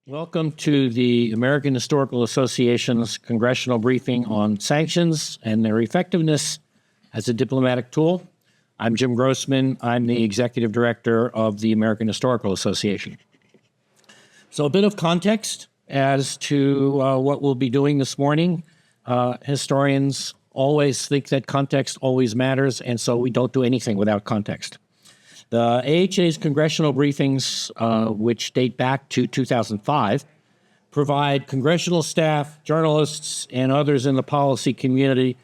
Welcome to the American Historical Association's Congressional Briefing on Sanctions and their effectiveness as a diplomatic tool. I'm Jim Grossman. I'm the Executive Director of the American Historical Association. So a bit of context as to what we'll be doing this morning. Historians always think that context always matters, and so we don't do anything without context. The AHA's congressional briefings, which date back to 2005, provide congressional staff, journalists, and others in the policy community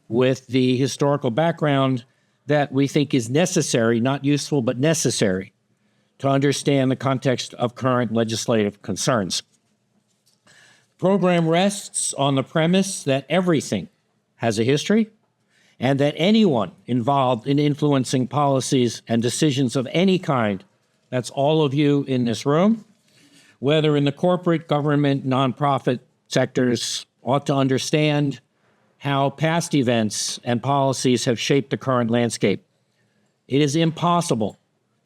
with the historical background that we think is necessary, not useful, but necessary, to understand the context of current legislative concerns. The program rests on the premise that everything has a history, and that anyone involved in influencing policies and decisions of any kind, that's all of you in this room, whether in the corporate, government, nonprofit sectors, ought to understand how past events and policies have shaped the current landscape. It is impossible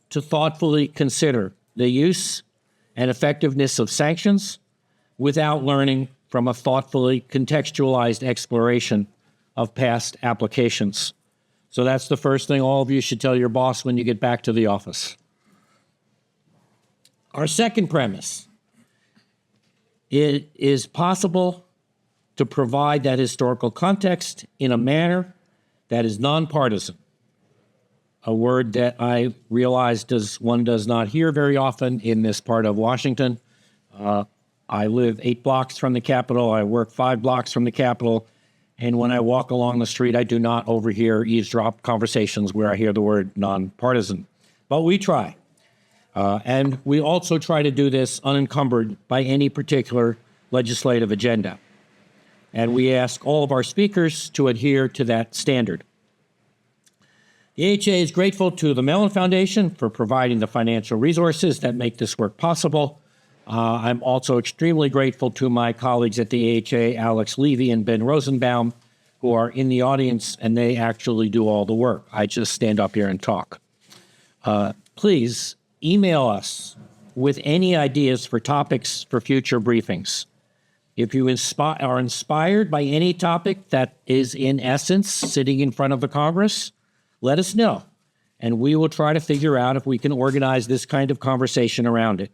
to thoughtfully consider the use and effectiveness of sanctions without learning from a thoughtfully contextualized exploration of past applications. So that's the first thing all of you should tell your boss when you get back to the office. Our second premise: it is possible to provide that historical context in a manner that is nonpartisan, a word that I realize one does not hear very often in this part of Washington. I live 8 blocks from the Capitol. I work 5 blocks from the Capitol. And when I walk along the street, I do not overhear eavesdrop conversations where I hear the word nonpartisan. But we try. And we also try to do this unencumbered by any particular legislative agenda. And we ask all of our speakers to adhere to that standard. The AHA is grateful to the Mellon Foundation for providing the financial resources that make this work possible. I'm also extremely grateful to my colleagues at the AHA, Alex Levy and Ben Rosenbaum, who are in the audience, and they actually do all the work. I just stand up here and talk. Please email us with any ideas for topics for future briefings. If you are inspired by any topic that is, in essence, sitting in front of the Congress, let us know, and we will try to figure out if we can organize this kind of conversation around it.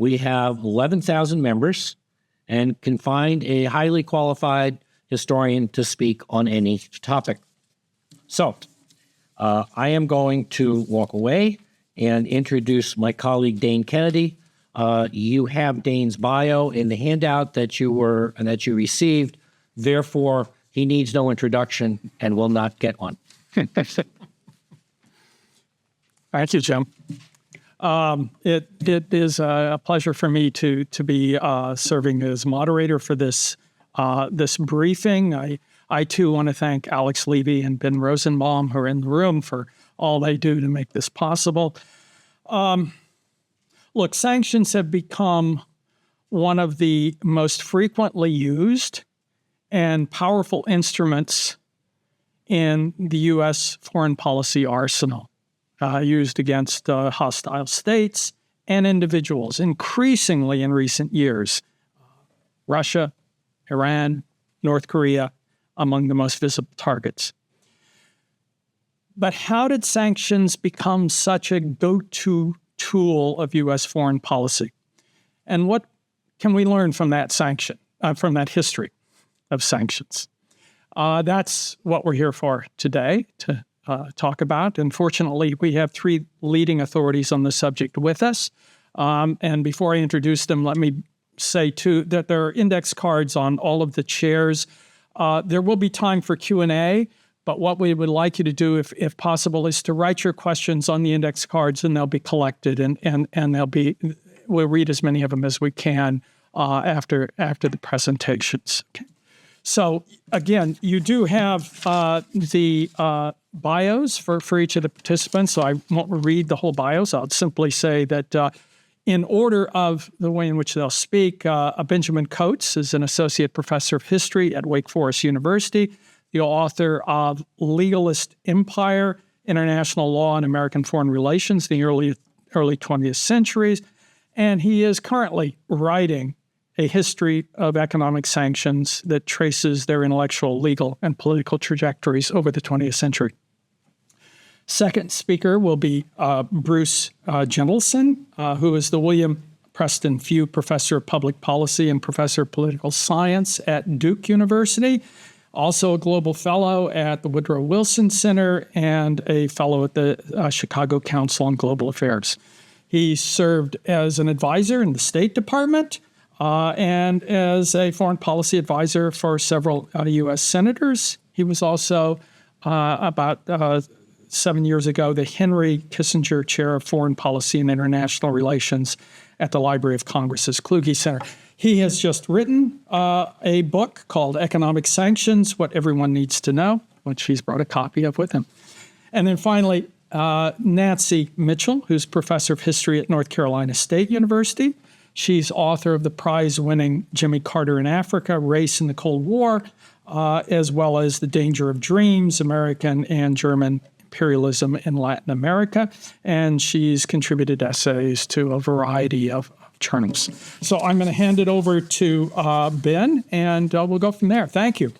We have 11,000 members and can find a highly qualified historian to speak on any topic. So I am going to walk away and introduce my colleague, Dane Kennedy. You have Dane's bio in the handout that you received. Therefore, he needs no introduction and will not get one. Thank you, Jim. It is a pleasure for me to be serving as moderator for this briefing. I too want to thank Alex Levy and Ben Rosenbaum, who are in the room, for all they do to make this possible. Look, sanctions have become one of the most frequently used and powerful instruments in the U.S. foreign policy arsenal. Used against hostile states and individuals, increasingly in recent years. Russia, Iran, North Korea, among the most visible targets. But how did sanctions become such a go-to tool of U.S. foreign policy? And what can we learn from that from that history of sanctions? That's what we're here for today, to talk about. And fortunately, we have 3 leading authorities on the subject with us. And before I introduce them, let me say, too, that there are index cards on all of the chairs. There will be time for Q&A, but what we would like you to do, if possible, is to write your questions on the index cards, and they'll be collected, and we'll read as many of them as we can after the presentations. Okay. So again, you do have the bios for each of the participants, so I won't read the whole bios. I'll simply say that in order of the way in which they'll speak, Benjamin Coates is an associate professor of history at Wake Forest University, the author of Legalist Empire, International Law and American Foreign Relations in the early 20th centuries, And he is currently writing a history of economic sanctions that traces their intellectual, legal, and political trajectories over the 20th century. Second speaker will be Bruce Jentleson, who is the William Preston Few Professor of Public Policy and Professor of Political Science at Duke University, also a Global Fellow at the Woodrow Wilson Center and a Fellow at the Chicago Council on Global Affairs. He served as an advisor in the State Department and as a foreign policy advisor for several U.S. senators. He was also, about 7 years ago, the Henry Kissinger Chair of Foreign Policy and International Relations at the Library of Congress's Kluge Center. He has just written a book called Economic Sanctions, What Everyone Needs to Know, which he's brought a copy of with him. And then finally, Nancy Mitchell, who's professor of history at North Carolina State University. She's author of the prize-winning Jimmy Carter in Africa, Race in the Cold War, as well as The Danger of Dreams, American and German Imperialism in Latin America, and she's contributed essays to a variety of journals. So I'm going to hand it over to Ben, and we'll go from there. Thank you.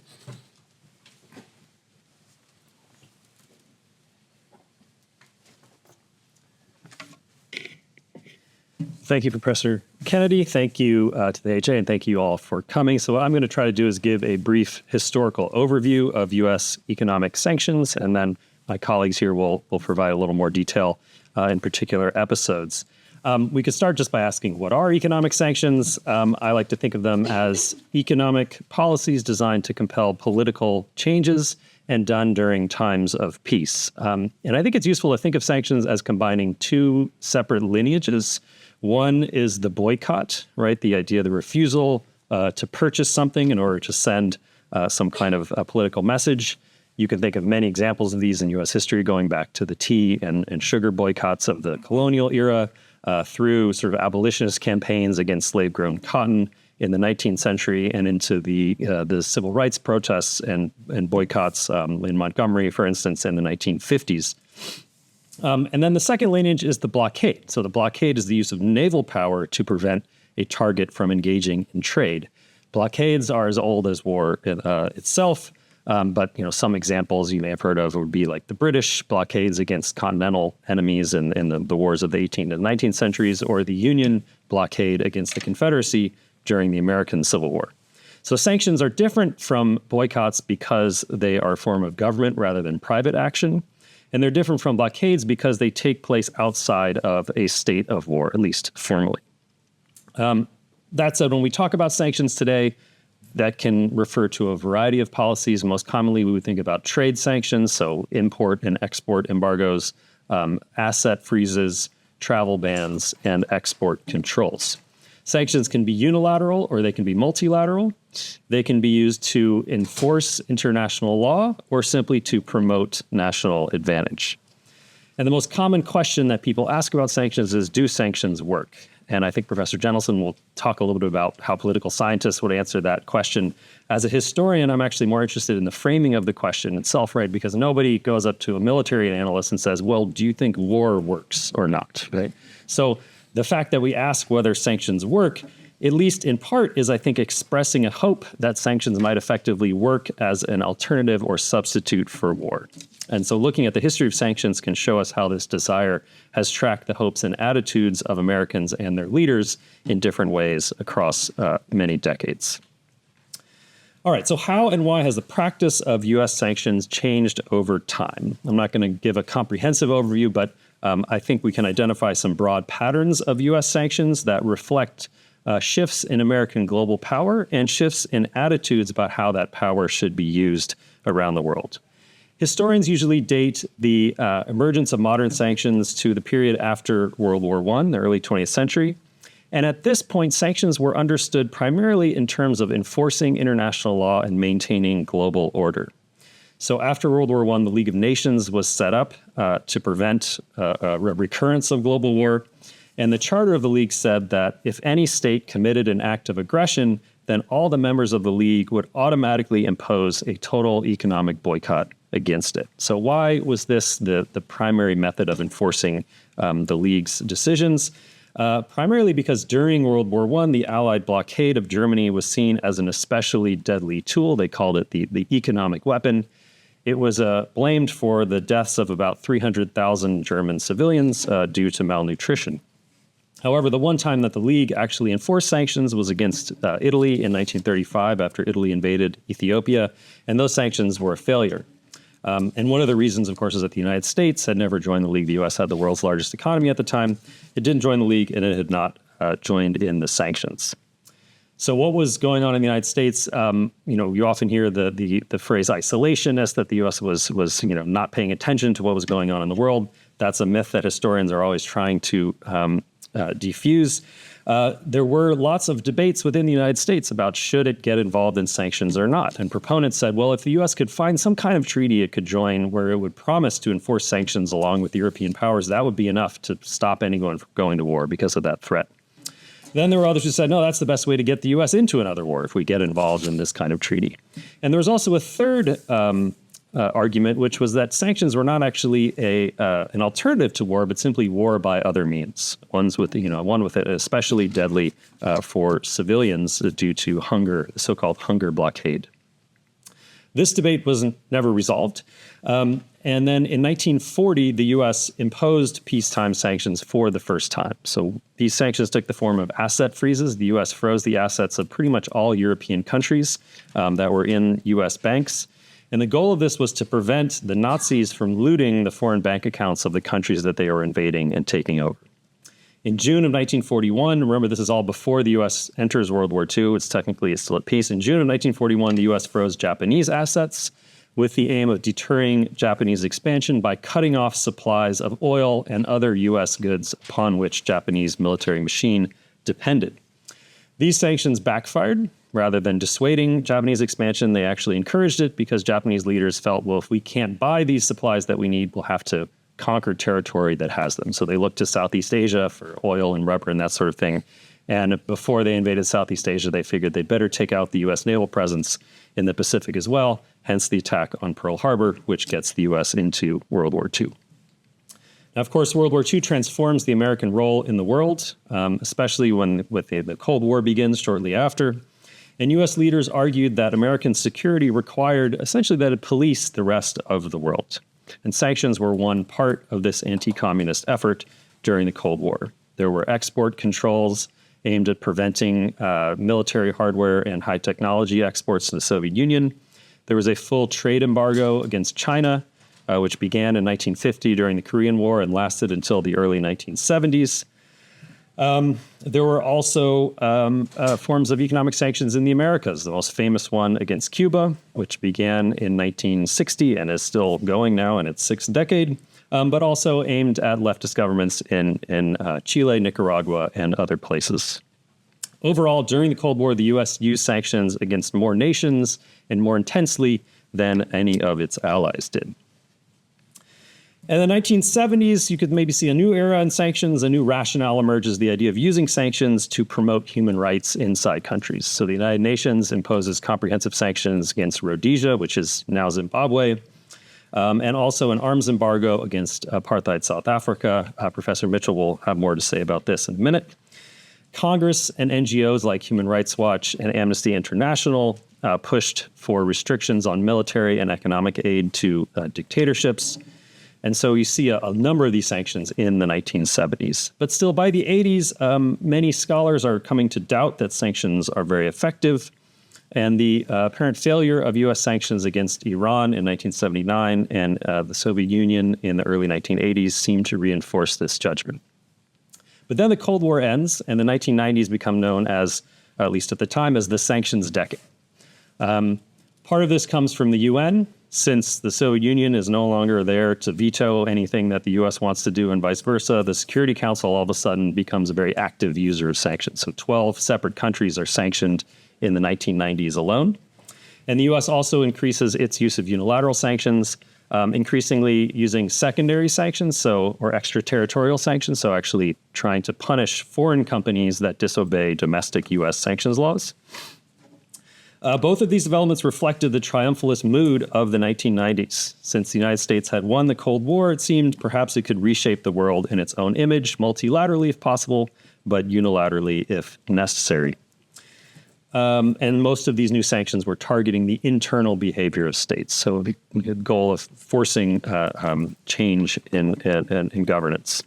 Thank you, Professor Kennedy. Thank you to the AHA, and thank you all for coming. So what I'm going to try to do is give a brief historical overview of U.S. economic sanctions, and then my colleagues here will provide a little more detail in particular episodes. We could start just by asking, what are economic sanctions? I like to think of them as economic policies designed to compel political changes and done during times of peace. And I think it's useful to think of sanctions as combining two separate lineages. One is the boycott, right? The idea of the refusal to purchase something in order to send some kind of political message. You can think of many examples of these in U.S. history, going back to the tea and sugar boycotts of the colonial era, through sort of abolitionist campaigns against slave-grown cotton in the 19th century, and into the civil rights protests and boycotts in Montgomery, for instance, in the 1950s. And then the second lineage is the blockade. So the blockade is the use of naval power to prevent a target from engaging in trade. Blockades are as old as war itself. But some examples you may have heard of would be like the British blockades against continental enemies in the wars of the 18th and 19th centuries, or the Union blockade against the Confederacy during the American Civil War. So sanctions are different from boycotts because they are a form of government rather than private action. And they're different from blockades because they take place outside of a state of war, at least formally. That said, when we talk about sanctions today, that can refer to a variety of policies. Most commonly, we would think about trade sanctions, so import and export embargoes, asset freezes, travel bans, and export controls. Sanctions can be unilateral or they can be multilateral. They can be used to enforce international law or simply to promote national advantage. And the most common question that people ask about sanctions is, do sanctions work? And I think Professor Jentleson will talk a little bit about how political scientists would answer that question. As a historian, I'm actually more interested in the framing of the question itself, right? Because nobody goes up to a military analyst and says, well, do you think war works or not, right? So the fact that we ask whether sanctions work, at least in part, is, I think, expressing a hope that sanctions might effectively work as an alternative or substitute for war. And so looking at the history of sanctions can show us how this desire has tracked the hopes and attitudes of Americans and their leaders in different ways across many decades. All right, so how and why has the practice of U.S. sanctions changed over time? I'm not going to give a comprehensive overview, but I think we can identify some broad patterns of U.S. sanctions that reflect shifts in American global power and shifts in attitudes about how that power should be used around the world. Historians usually date the emergence of modern sanctions to the period after World War I, the early 20th century. And at this point, sanctions were understood primarily in terms of enforcing international law and maintaining global order. So after World War I, the League of Nations was set up to prevent a recurrence of global war. And the charter of the League said that if any state committed an act of aggression, then all the members of the League would automatically impose a total economic boycott against it. So why was this the primary method of enforcing the League's decisions? primarily because during World War I, the Allied blockade of Germany was seen as an especially deadly tool. They called it the economic weapon. It was blamed for the deaths of about 300,000 German civilians due to malnutrition. However, the one time that the League actually enforced sanctions was against Italy in 1935 after Italy invaded Ethiopia, and those sanctions were a failure. And one of the reasons, of course, is that the United States had never joined the League. The U.S. had the world's largest economy at the time. It didn't join the League, and it had not joined in the sanctions. So what was going on in the United States? You often hear the phrase isolationist, that the U.S. was not paying attention to what was going on in the world. That's a myth that historians are always trying to defuse. There were lots of debates within the United States about should it get involved in sanctions or not. And proponents said, well, if the U.S. could find some kind of treaty it could join where it would promise to enforce sanctions along with the European powers, that would be enough to stop anyone from going to war because of that threat. Then there were others who said, no, that's the best way to get the U.S. into another war if we get involved in this kind of treaty. And there was also a third argument, which was that sanctions were not actually an alternative to war, but simply war by other means. One with it especially deadly for civilians due to hunger, the so-called hunger blockade. This debate was never resolved. And then in 1940, the U.S. imposed peacetime sanctions for the first time. So these sanctions took the form of asset freezes. The U.S. froze the assets of pretty much all European countries that were in U.S. banks. And the goal of this was to prevent the Nazis from looting the foreign bank accounts of the countries that they were invading and taking over. In June of 1941, remember this is all before the U.S. enters World War II, it's still at peace. In June of 1941, the U.S. froze Japanese assets with the aim of deterring Japanese expansion by cutting off supplies of oil and other U.S. goods upon which Japanese military machine depended. These sanctions backfired. Rather than dissuading Japanese expansion, they actually encouraged it because Japanese leaders felt, well, if we can't buy these supplies that we need, we'll have to conquer territory that has them. So they looked to Southeast Asia for oil and rubber and that sort of thing. And before they invaded Southeast Asia, they figured they'd better take out the U.S. naval presence in the Pacific as well, hence the attack on Pearl Harbor, which gets the U.S. into World War II. Now, of course, World War II transforms the American role in the world, especially when the Cold War begins shortly after. And U.S. leaders argued that American security required essentially that it police the rest of the world. And sanctions were one part of this anti-communist effort during the Cold War. There were export controls aimed at preventing military hardware and high technology exports to the Soviet Union. There was a full trade embargo against China, which began in 1950 during the Korean War and lasted until the early 1970s. There were also forms of economic sanctions in the Americas, the most famous one against Cuba, which began in 1960 and is still going now in its sixth decade, but also aimed at leftist governments in Chile, Nicaragua, and other places. Overall, during the Cold War, the U.S. used sanctions against more nations and more intensely than any of its allies did. In the 1970s, you could maybe see a new era in sanctions. A new rationale emerges, the idea of using sanctions to promote human rights inside countries. So the United Nations imposes comprehensive sanctions against Rhodesia, which is now Zimbabwe, and also an arms embargo against apartheid South Africa. Professor Mitchell will have more to say about this in a minute. Congress and NGOs like Human Rights Watch and Amnesty International pushed for restrictions on military and economic aid to dictatorships. And so you see a number of these sanctions in the 1970s. But still, by the 80s, many scholars are coming to doubt that sanctions are very effective. And the apparent failure of U.S. sanctions against Iran in 1979 and the Soviet Union in the early 1980s seem to reinforce this judgment. But then the Cold War ends, and the 1990s become known as, at least at the time, as the sanctions decade. Part of this comes from the UN, since the Soviet Union is no longer there to veto anything that the U.S. wants to do and vice versa. The Security Council all of a sudden becomes a very active user of sanctions. So 12 separate countries are sanctioned in the 1990s alone. And the U.S. also increases its use of unilateral sanctions, increasingly using secondary sanctions, or extraterritorial sanctions, so actually trying to punish foreign companies that disobey domestic U.S. sanctions laws. Both of these developments reflected the triumphalist mood of the 1990s. Since the United States had won the Cold War, it seemed perhaps it could reshape the world in its own image, multilaterally if possible, but unilaterally if necessary. And most of these new sanctions were targeting the internal behavior of states. So the goal of forcing change in governance.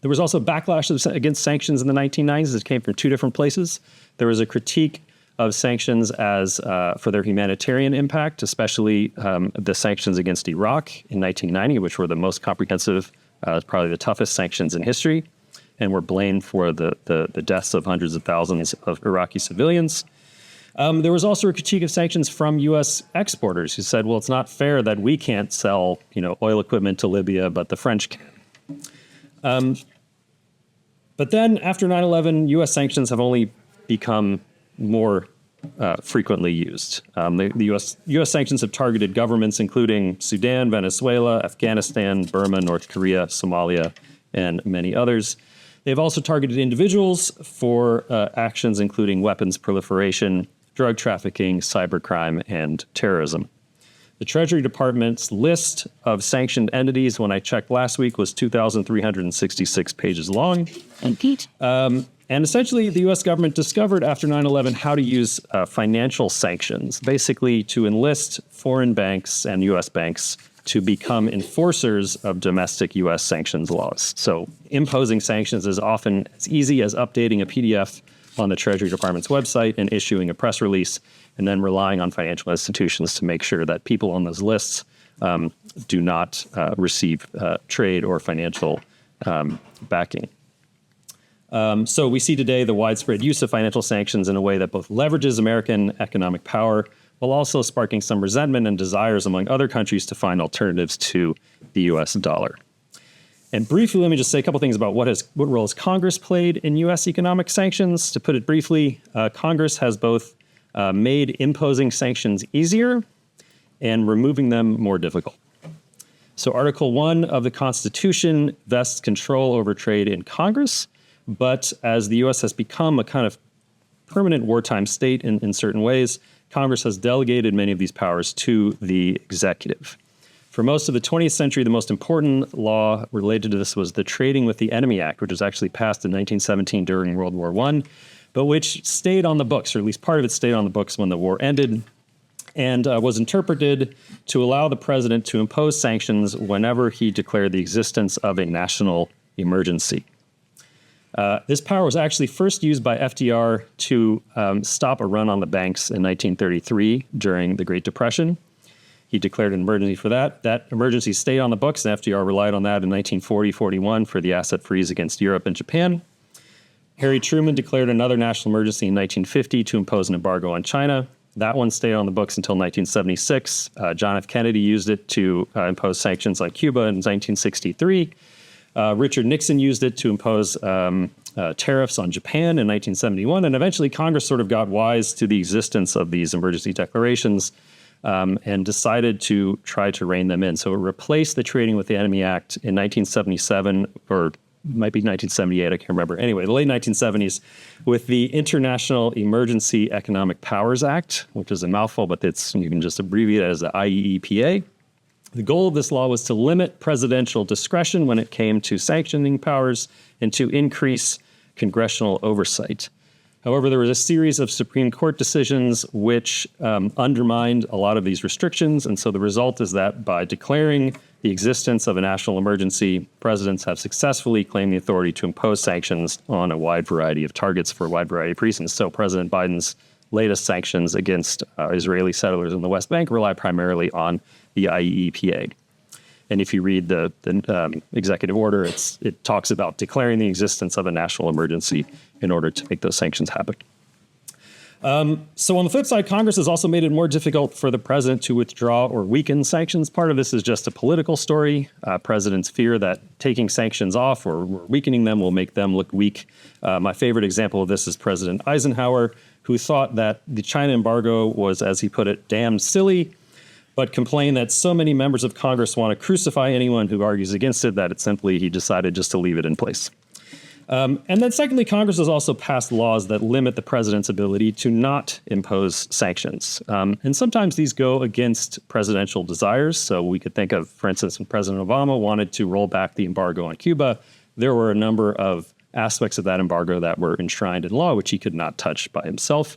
There was also backlash against sanctions in the 1990s that came from two different places. There was a critique of sanctions as for their humanitarian impact, especially the sanctions against Iraq in 1990, which were the most comprehensive, probably the toughest sanctions in history, and were blamed for the deaths of hundreds of thousands of Iraqi civilians. There was also a critique of sanctions from U.S. exporters who said, well, it's not fair that we can't sell, oil equipment to Libya, but the French can. But then after 9/11, U.S. sanctions have only become more frequently used. The U.S. sanctions have targeted governments including Sudan, Venezuela, Afghanistan, Burma, North Korea, Somalia, and many others. They've also targeted individuals for actions including weapons proliferation, drug trafficking, cybercrime, and terrorism. The Treasury Department's list of sanctioned entities, when I checked last week, was 2,366 pages long. And Pete? And essentially, the U.S. government discovered after 9/11 how to use financial sanctions, basically to enlist foreign banks and U.S. banks to become enforcers of domestic U.S. sanctions laws. So imposing sanctions is often as easy as updating a PDF on the Treasury Department's website and issuing a press release, and then relying on financial institutions to make sure that people on those lists do not receive trade or financial backing. So we see today the widespread use of financial sanctions in a way that both leverages American economic power while also sparking some resentment and desires among other countries to find alternatives to the U.S. dollar. And briefly, let me just say a couple things about what role has Congress played in U.S. economic sanctions. To put it briefly, Congress has both made imposing sanctions easier and removing them more difficult. So Article 1 of the Constitution vests control over trade in Congress, but as the U.S. has become a kind of permanent wartime state in certain ways, Congress has delegated many of these powers to the executive. For most of the 20th century, the most important law related to this was the Trading with the Enemy Act, which was actually passed in 1917 during World War I, but which stayed on the books, or at least part of it stayed on the books when the war ended, and was interpreted to allow the president to impose sanctions whenever he declared the existence of a national emergency. This power was actually first used by FDR to stop a run on the banks in 1933 during the Great Depression. He declared an emergency for that. That emergency stayed on the books, and FDR relied on that in 1940-41 for the asset freeze against Europe and Japan. Harry Truman declared another national emergency in 1950 to impose an embargo on China. That one stayed on the books until 1976. John F. Kennedy used it to impose sanctions on Cuba in 1963. Richard Nixon used it to impose tariffs on Japan in 1971, and eventually Congress sort of got wise to the existence of these emergency declarations and decided to try to rein them in. So it replaced the Trading with the Enemy Act in 1977, or it might be 1978, I can't remember. Anyway, the late 1970s, with the International Emergency Economic Powers Act, which is a mouthful, but you can just abbreviate it as the IEEPA. The goal of this law was to limit presidential discretion when it came to sanctioning powers and to increase congressional oversight. However, there was a series of Supreme Court decisions which undermined a lot of these restrictions, and so the result is that by declaring the existence of a national emergency, presidents have successfully claimed the authority to impose sanctions on a wide variety of targets for a wide variety of reasons. So President Biden's latest sanctions against Israeli settlers in the West Bank rely primarily on the IEEPA. And if you read the executive order, it talks about declaring the existence of a national emergency in order to make those sanctions happen. So on the flip side, Congress has also made it more difficult for the president to withdraw or weaken sanctions. Part of this is just a political story. Presidents fear that taking sanctions off or weakening them will make them look weak. My favorite example of this is President Eisenhower, who thought that the China embargo was, as he put it, damned silly, but complained that so many members of Congress want to crucify anyone who argues against it that he decided just to leave it in place. And then secondly, Congress has also passed laws that limit the president's ability to not impose sanctions. And sometimes these go against presidential desires. So we could think of, for instance, when President Obama wanted to roll back the embargo on Cuba, there were a number of aspects of that embargo that were enshrined in law, which he could not touch by himself.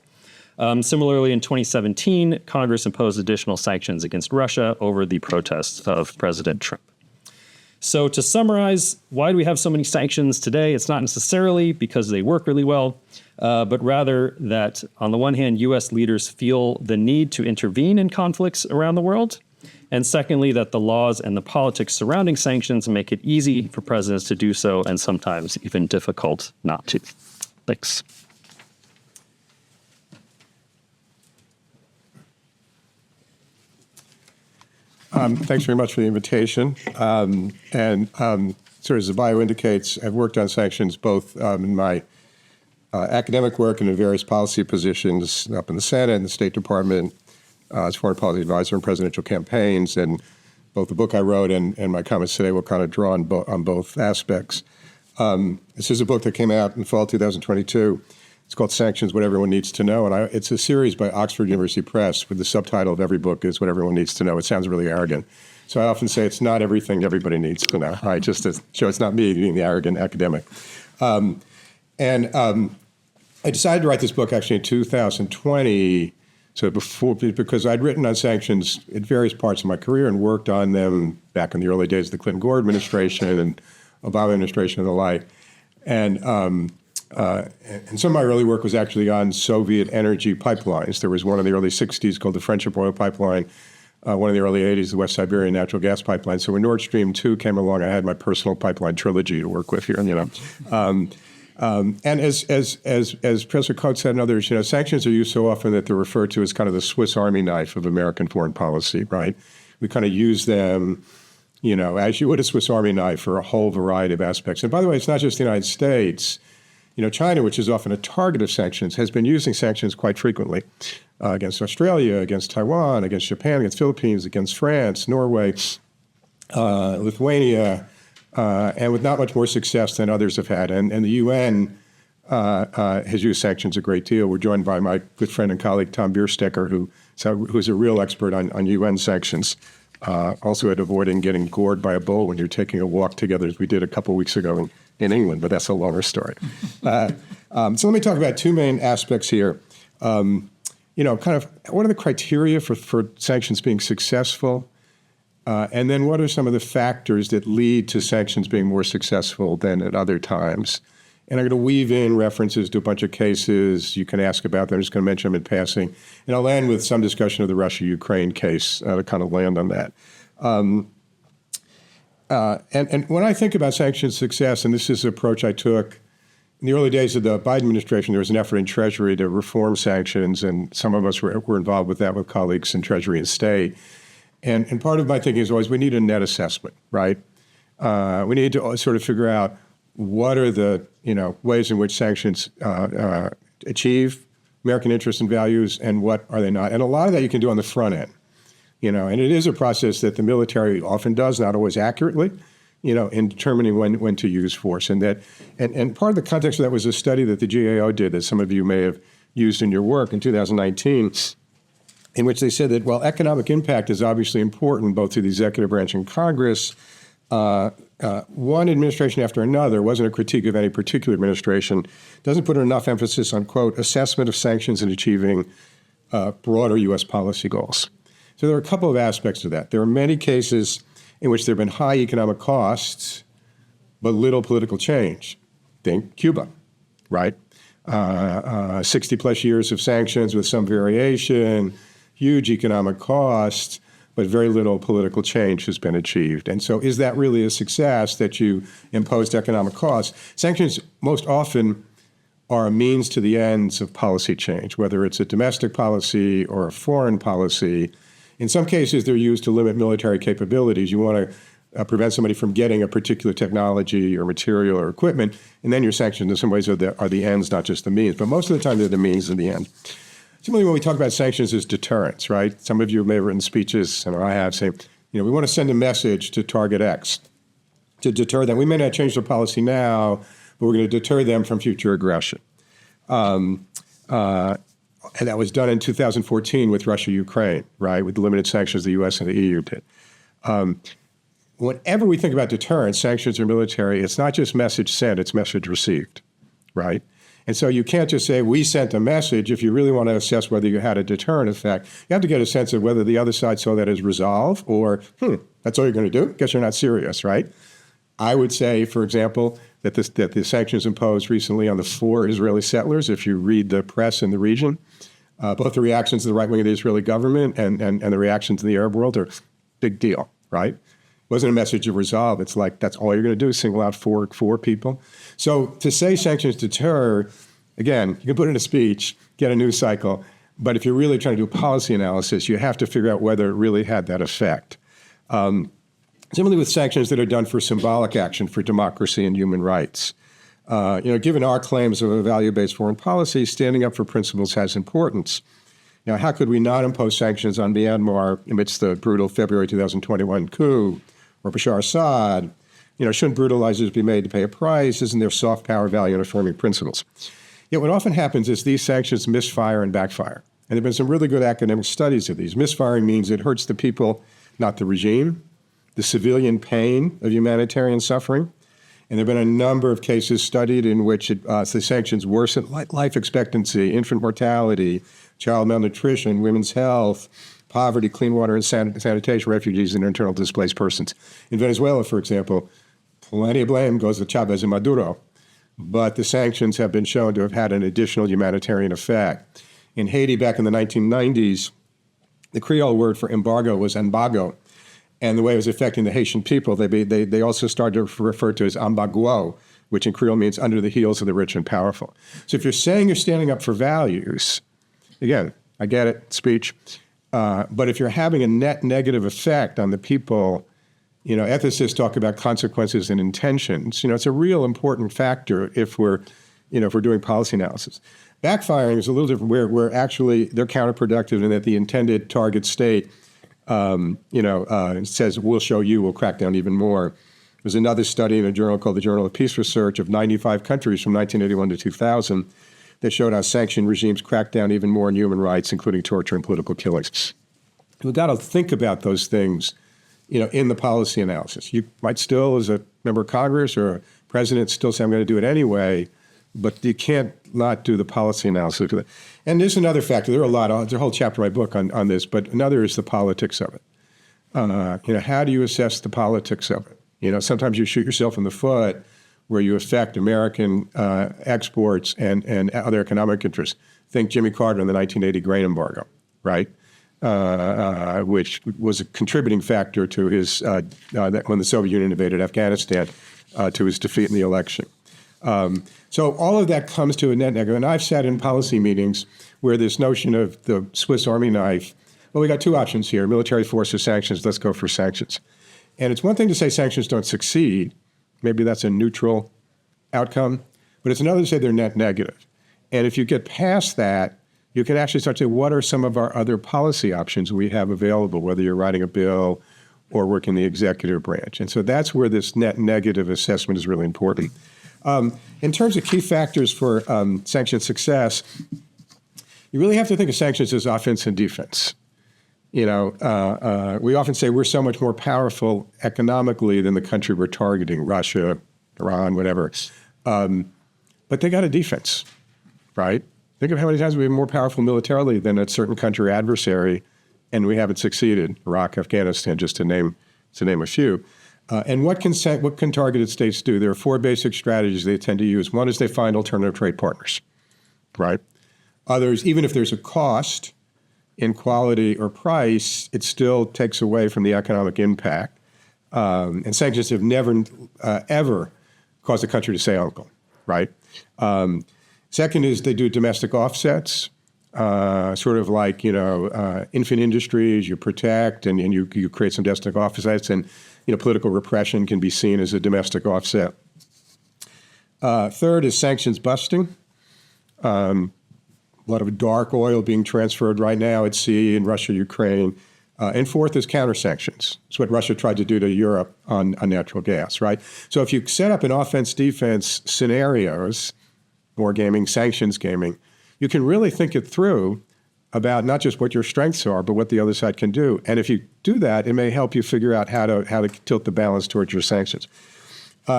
Similarly, in 2017, Congress imposed additional sanctions against Russia over the protests of President Trump. So to summarize, why do we have so many sanctions today? It's not necessarily because they work really well, but rather that on the one hand, U.S. leaders feel the need to intervene in conflicts around the world. And secondly, that the laws and the politics surrounding sanctions make it easy for presidents to do so and sometimes even difficult not to. Thanks. Thanks very much for the invitation. Sort of as the bio indicates, I've worked on sanctions both in my academic work and in various policy positions up in the Senate and the State Department as foreign policy advisor in presidential campaigns. And both the book I wrote and my comments today will kind of draw on both aspects. This is a book that came out in fall 2022. It's called Sanctions, What Everyone Needs to Know. And it's a series by Oxford University Press where the subtitle of every book is What Everyone Needs to Know. It sounds really arrogant. So I often say it's not everything everybody needs to know, right? Just to show it's not me being the arrogant academic. I decided to write this book actually in 2020, because I'd written on sanctions at various parts of my career and worked on them back in the early days of the Clinton-Gore administration and Obama administration and the like. And some of my early work was actually on Soviet energy pipelines. There was one in the early 60s called the Friendship Oil Pipeline, one in the early 80s, the West Siberian Natural Gas Pipeline. So when Nord Stream 2 came along, I had my personal pipeline trilogy to work with here, and as Professor Coates said and others, sanctions are used so often that they're referred to as kind of the Swiss Army knife of American foreign policy, right? We kind of use them, as you would a Swiss Army knife for a whole variety of aspects. And by the way, it's not just the United States. China, which is often a target of sanctions, has been using sanctions quite frequently against Australia, against Taiwan, against Japan, against Philippines, against France, Norway, Lithuania, and with not much more success than others have had. And the UN has used sanctions a great deal. We're joined by my good friend and colleague, Tom Bierstecker, who's a real expert on UN sanctions, also at avoiding getting gored by a bull when you're taking a walk together, as we did a couple weeks ago in England, but that's a longer story. So let me talk about two main aspects here. Kind of what are the criteria for sanctions being successful? And then what are some of the factors that lead to sanctions being more successful than at other times? And I'm going to weave in references to a bunch of cases. You can ask about them. I'm just going to mention them in passing. And I'll end with some discussion of the Russia-Ukraine case to kind of land on that. And when I think about sanctions success, and this is an approach I took in the early days of the Biden administration, there was an effort in Treasury to reform sanctions, and some of us were involved with that with colleagues in Treasury and State. And part of my thinking is always we need a net assessment, right? We need to sort of figure out what are the ways in which sanctions achieve American interests and values, and what are they not? And a lot of that you can do on the front end. And it is a process that the military often does, not always accurately, in determining when to use force. And part of the context of that was a study that the GAO did that some of you may have used in your work in 2019, in which they said that while economic impact is obviously important both to the executive branch and Congress, one administration after another, wasn't a critique of any particular administration, doesn't put enough emphasis on, quote, assessment of sanctions and achieving broader U.S. policy goals. So there are a couple of aspects to that. There are many cases in which there have been high economic costs, but little political change. Think Cuba, right? 60 plus years of sanctions with some variation, huge economic costs, but very little political change has been achieved. And so is that really a success that you imposed economic costs? Sanctions most often are a means to the ends of policy change, whether it's a domestic policy or a foreign policy. In some cases, they're used to limit military capabilities. You want to prevent somebody from getting a particular technology or material or equipment, and then your sanctions in some ways are the ends, not just the means. But most of the time, they're the means in the end. Similarly, when we talk about sanctions is deterrence, right? Some of you may have written speeches, and I have, saying, we want to send a message to target X to deter them. We may not change their policy now, but we're going to deter them from future aggression. And that was done in 2014 with Russia-Ukraine, right, with the limited sanctions the U.S. and the EU did. Whenever we think about deterrence, sanctions or military, it's not just message sent, it's message received, right? And so you can't just say, we sent a message. If you really want to assess whether you had a deterrent effect, you have to get a sense of whether the other side saw that as resolve or, that's all you're going to do? Guess you're not serious, right? I would say, for example, that the sanctions imposed recently on the 4 Israeli settlers, if you read the press in the region, both the reactions of the right wing of the Israeli government and the reactions in the Arab world are big deal, right? It wasn't a message of resolve. It's like, that's all you're going to do, single out four people. So to say sanctions deter, again, you can put in a speech, get a news cycle, but if you're really trying to do policy analysis, you have to figure out whether it really had that effect. Similarly with sanctions that are done for symbolic action for democracy and human rights. Given our claims of a value-based foreign policy, standing up for principles has importance. Now, how could we not impose sanctions on Myanmar amidst the brutal February 2021 coup? Or Bashar Assad, shouldn't brutalizers be made to pay a price? Isn't there soft power value in affirming principles? Yet what often happens is these sanctions misfire and backfire. And there have been some really good academic studies of these. Misfiring means it hurts the people, not the regime, the civilian pain of humanitarian suffering. And there have been a number of cases studied in which the sanctions worsen life expectancy, infant mortality, child malnutrition, women's health, poverty, clean water and sanitation, refugees, and internal displaced persons. In Venezuela, for example, plenty of blame goes to Chavez and Maduro, but the sanctions have been shown to have had an additional humanitarian effect. In Haiti, back in the 1990s, the Creole word for embargo was embargo, and the way it was affecting the Haitian people, they also started to refer to it as embargo, which in Creole means under the heels of the rich and powerful. So if you're saying you're standing up for values, again, I get it, speech, but if you're having a net negative effect on the people, ethicists talk about consequences and intentions. It's a real important factor if we're doing policy analysis. Backfiring is a little different, where actually they're counterproductive in that the intended target state, says we'll show you, we'll crack down even more. There's another study in a journal called the Journal of Peace Research of 95 countries from 1981 to 2000. That showed how sanctioned regimes crack down even more on human rights, including torture and political killings. We've got to think about those things, in the policy analysis. You might still, as a member of Congress or a president, still say, I'm going to do it anyway, but you can't not do the policy analysis. And there's another factor. There are there's a whole chapter in my book on this, but another is the politics of it. How do you assess the politics of it? Sometimes you shoot yourself in the foot where you affect American exports and other economic interests. Think Jimmy Carter in the 1980 grain embargo, right? Which was a contributing factor to his, when the Soviet Union invaded Afghanistan, to his defeat in the election. So all of that comes to a net negative. And I've sat in policy meetings where this notion of the Swiss Army knife, well, we got two options here, military force or sanctions, let's go for sanctions. And it's one thing to say sanctions don't succeed. Maybe that's a neutral outcome, but it's another to say they're net negative. And if you get past that, you can actually start to say, what are some of our other policy options we have available, whether you're writing a bill or working the executive branch? And so that's where this net negative assessment is really important. In terms of key factors for sanction success, you really have to think of sanctions as offense and defense. We often say we're so much more powerful economically than the country we're targeting, Russia, Iran, whatever. But they got a defense, right? Think of how many times we've been more powerful militarily than a certain country adversary, and we haven't succeeded. Iraq, Afghanistan, just to name a few. And what can targeted states do? There are 4 basic strategies they tend to use. One is they find alternative trade partners, right? Others, even if there's a cost in quality or price, it still takes away from the economic impact. And sanctions have never, ever caused a country to say uncle, right? Second is they do domestic offsets, sort of like, infant industries, you protect and you create some domestic offsets, and political repression can be seen as a domestic offset. Third is sanctions busting. A lot of dark oil being transferred right now at sea in Russia, Ukraine. And fourth is counter-sanctions. It's what Russia tried to do to Europe on natural gas, right? So if you set up an offense-defense scenarios, war gaming, sanctions gaming, you can really think it through about not just what your strengths are, but what the other side can do. And if you do that, it may help you figure out how to tilt the balance towards your sanctions.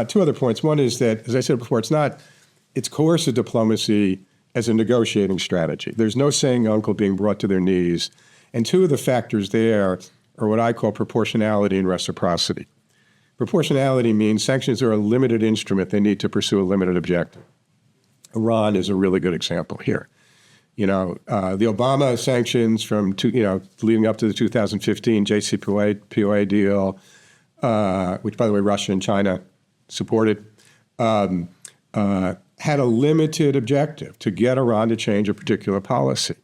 Two other points. One is that, as I said before, it's coercive diplomacy as a negotiating strategy. There's no saying uncle being brought to their knees. And two of the factors there are what I call proportionality and reciprocity. Proportionality means sanctions are a limited instrument. They need to pursue a limited objective. Iran is a really good example here. The Obama sanctions from leading up to the 2015 JCPOA deal, which, by the way, Russia and China supported, had a limited objective to get Iran to change a particular policy.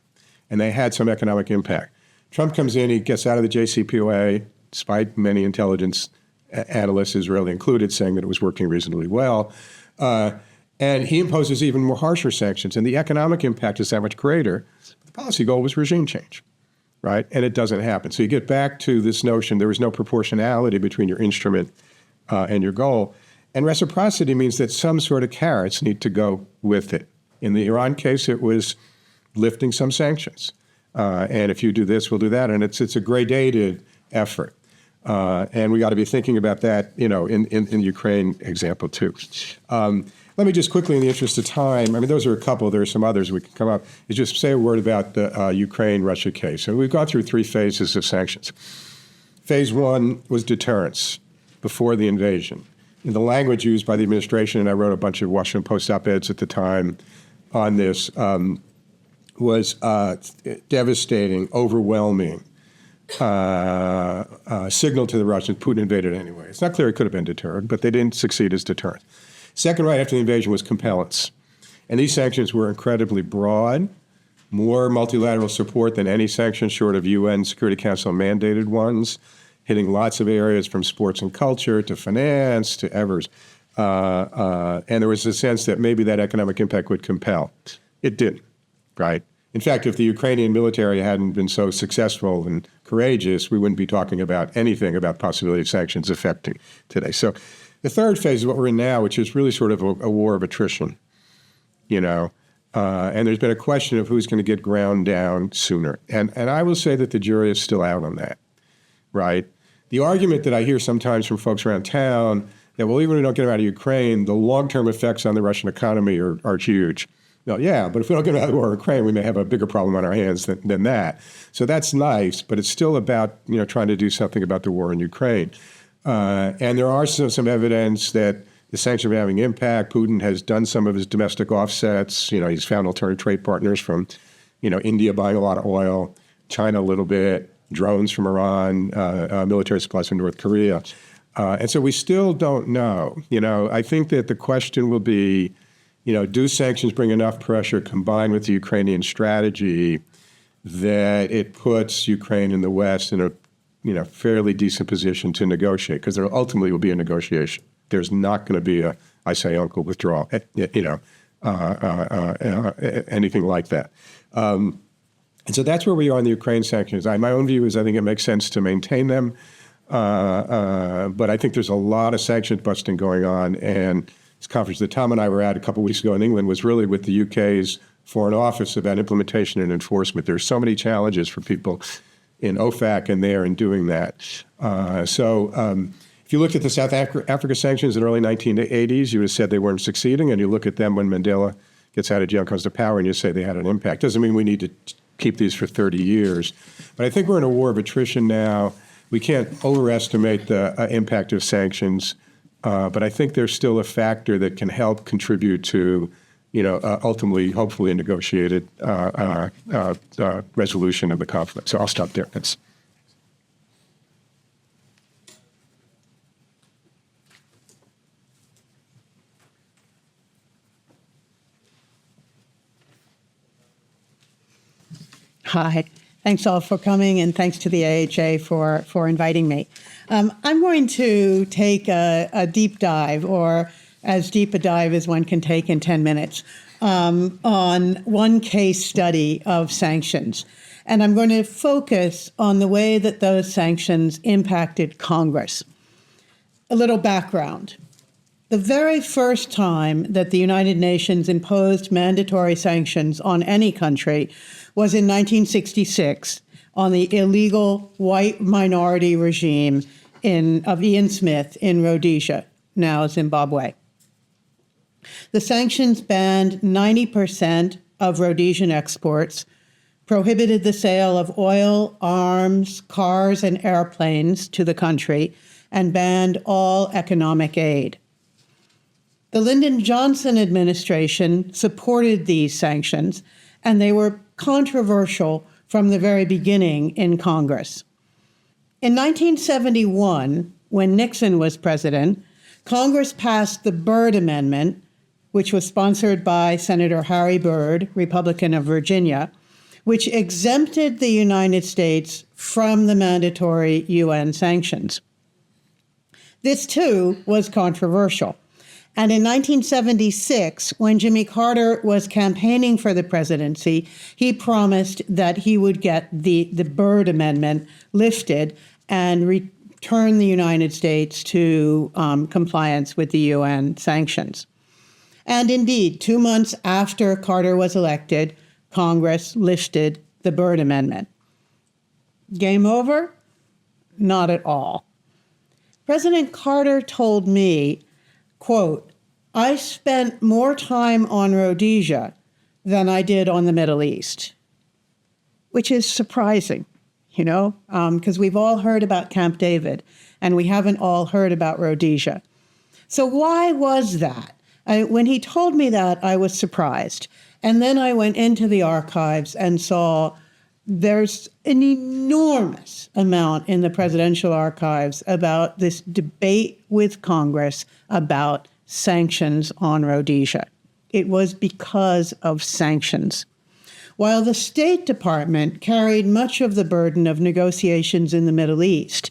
And they had some economic impact. Trump comes in, he gets out of the JCPOA, despite many intelligence analysts, Israeli included, saying that it was working reasonably well. And he imposes even more harsher sanctions. And the economic impact is that much greater. The policy goal was regime change, right? And it doesn't happen. So you get back to this notion there was no proportionality between your instrument and your goal. And reciprocity means that some sort of carrots need to go with it. In the Iran case, it was lifting some sanctions. And if you do this, we'll do that. And it's a gradated effort. And we got to be thinking about that, in the Ukraine example, too. Let me just quickly, in the interest of time, those are a couple. There are some others we can come up, is just say a word about the Ukraine-Russia case. And we've gone through 3 phases of sanctions. Phase 1 was deterrence before the invasion. And the language used by the administration, and I wrote a bunch of Washington Post op-eds at the time on this, was devastating, overwhelming signal to the Russians. Putin invaded anyway. It's not clear it could have been deterred, but they didn't succeed as deterrent. Second, right after the invasion, was compellence. And these sanctions were incredibly broad, more multilateral support than any sanctions short of UN Security Council mandated ones, hitting lots of areas from sports and culture to finance to Evers. And there was a sense that maybe that economic impact would compel. It didn't, right? In fact, if the Ukrainian military hadn't been so successful and courageous, we wouldn't be talking about anything about possibility of sanctions affecting today. So the third phase is what we're in now, which is really sort of a war of attrition, and there's been a question of who's going to get ground down sooner. And I will say that the jury is still out on that, right? The argument that I hear sometimes from folks around town that, well, even if we don't get them out of Ukraine, the long-term effects on the Russian economy are huge. Well, yeah, but if we don't get out of the war in Ukraine, we may have a bigger problem on our hands than that. So that's nice, but it's still about, trying to do something about the war in Ukraine. And there are some evidence that the sanctions are having impact. Putin has done some of his domestic offsets. He's found alternative trade partners from, India buying a lot of oil, China a little bit, drones from Iran, military supplies from North Korea. And so we still don't know. I think that the question will be, do sanctions bring enough pressure combined with the Ukrainian strategy that it puts Ukraine and the West in a fairly decent position to negotiate? Because there ultimately will be a negotiation. There's not going to be a, I say, uncle withdrawal, anything like that. And so that's where we are on the Ukraine sanctions. My own view is I think it makes sense to maintain them. But I think there's a lot of sanctions busting going on. And this conference that Tom and I were at a couple of weeks ago in England was really with the UK's Foreign Office about implementation and enforcement. There's so many challenges for people in OFAC and there in doing that. If you looked at the South Africa sanctions in the early 1980s, you would have said they weren't succeeding. And you look at them when Mandela gets out of jail and comes to power and you say they had an impact. Doesn't mean we need to keep these for 30 years. But I think we're in a war of attrition now. We can't overestimate the impact of sanctions. But I think there's still a factor that can help contribute to, ultimately, hopefully, a negotiated resolution of the conflict. So I'll stop there. That's. Hi. Thanks all for coming, and thanks to the AHA for inviting me. I'm going to take a deep dive, or as deep a dive as one can take in 10 minutes, on one case study of sanctions. And I'm going to focus on the way that those sanctions impacted Congress. A little background. The very first time that the United Nations imposed mandatory sanctions on any country was in 1966 on the illegal white minority regime of Ian Smith in Rhodesia, now Zimbabwe. The sanctions banned 90% of Rhodesian exports, prohibited the sale of oil, arms, cars, and airplanes to the country, and banned all economic aid. The Lyndon Johnson administration supported these sanctions, and they were controversial from the very beginning in Congress. In 1971, when Nixon was president, Congress passed the Byrd Amendment, which was sponsored by Senator Harry Byrd, Republican of Virginia, which exempted the United States from the mandatory UN sanctions. This, too, was controversial. And in 1976, when Jimmy Carter was campaigning for the presidency, he promised that he would get the Byrd Amendment lifted and return the United States to compliance with the UN sanctions. And indeed, 2 months after Carter was elected, Congress lifted the Byrd Amendment. Game over? Not at all. President Carter told me, quote, "I spent more time on Rhodesia than I did on the Middle East," which is surprising, because we've all heard about Camp David, and we haven't all heard about Rhodesia. So why was that? When he told me that, I was surprised. And then I went into the archives and saw there's an enormous amount in the presidential archives about this debate with Congress about sanctions on Rhodesia. It was because of sanctions. While the State Department carried much of the burden of negotiations in the Middle East,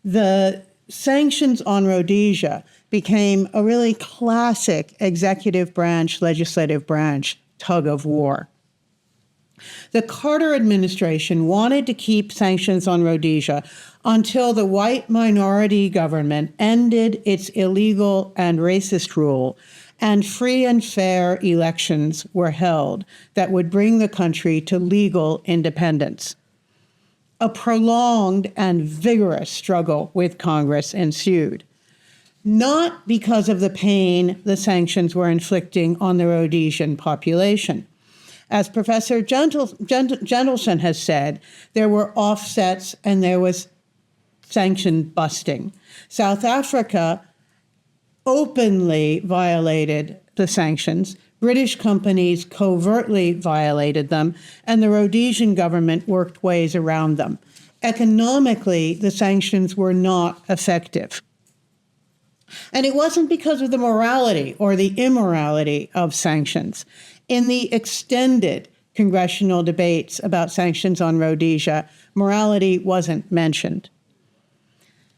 the sanctions on Rhodesia became a really classic executive branch, legislative branch tug of war. The Carter administration wanted to keep sanctions on Rhodesia until the white minority government ended its illegal and racist rule and free and fair elections were held that would bring the country to legal independence. A prolonged and vigorous struggle with Congress ensued, not because of the pain the sanctions were inflicting on the Rhodesian population. As Professor Jentleson has said, there were offsets and there was sanction busting. South Africa openly violated the sanctions. British companies covertly violated them, and the Rhodesian government worked ways around them. Economically, the sanctions were not effective. And it wasn't because of the morality or the immorality of sanctions. In the extended congressional debates about sanctions on Rhodesia, morality wasn't mentioned.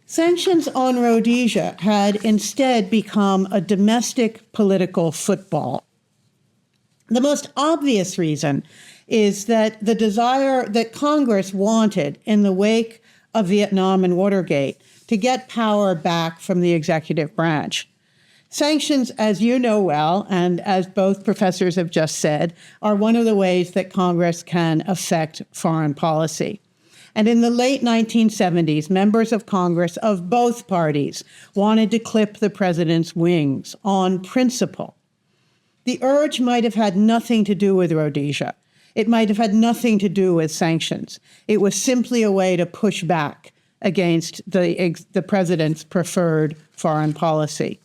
Sanctions on Rhodesia had instead become a domestic political football. The most obvious reason is that the desire that Congress wanted in the wake of Vietnam and Watergate to get power back from the executive branch. Sanctions, as you know well, and as both professors have just said, are one of the ways that Congress can affect foreign policy. And in the late 1970s, members of Congress of both parties wanted to clip the president's wings on principle. The urge might have had nothing to do with Rhodesia. It might have had nothing to do with sanctions. It was simply a way to push back against the president's preferred foreign policy.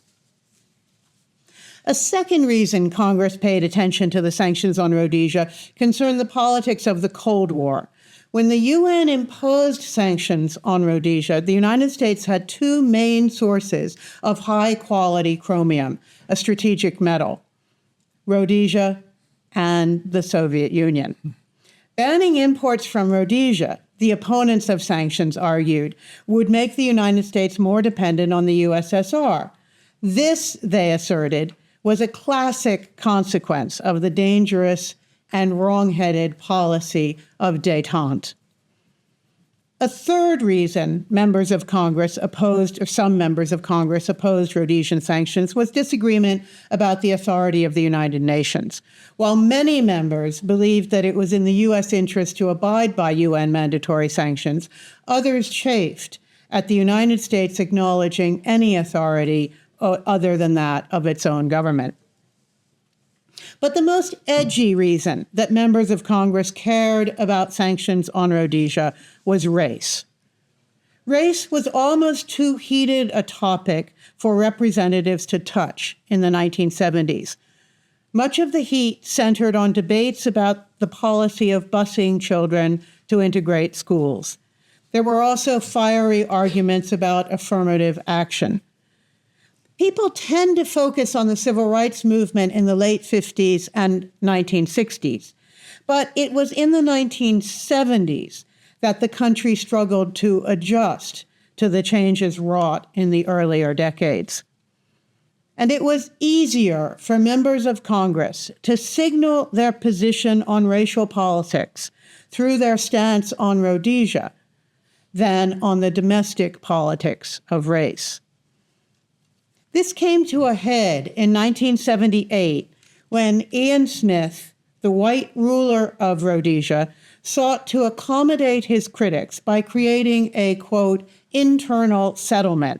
A second reason Congress paid attention to the sanctions on Rhodesia concerned the politics of the Cold War. When the UN imposed sanctions on Rhodesia, the United States had two main sources of high-quality chromium, a strategic metal, Rhodesia and the Soviet Union. Banning imports from Rhodesia, the opponents of sanctions argued, would make the United States more dependent on the USSR. This, they asserted, was a classic consequence of the dangerous and wrong-headed policy of détente. A third reason some members of Congress opposed Rhodesian sanctions was disagreement about the authority of the United Nations. While many members believed that it was in the U.S. interest to abide by UN mandatory sanctions, others chafed at the United States acknowledging any authority other than that of its own government. But the most edgy reason that members of Congress cared about sanctions on Rhodesia was race. Race was almost too heated a topic for representatives to touch in the 1970s. Much of the heat centered on debates about the policy of busing children to integrate schools. There were also fiery arguments about affirmative action. People tend to focus on the civil rights movement in the late 50s and 1960s, but it was in the 1970s that the country struggled to adjust to the changes wrought in the earlier decades. And it was easier for members of Congress to signal their position on racial politics through their stance on Rhodesia than on the domestic politics of race. This came to a head in 1978 when Ian Smith, the white ruler of Rhodesia, sought to accommodate his critics by creating a, quote, internal settlement,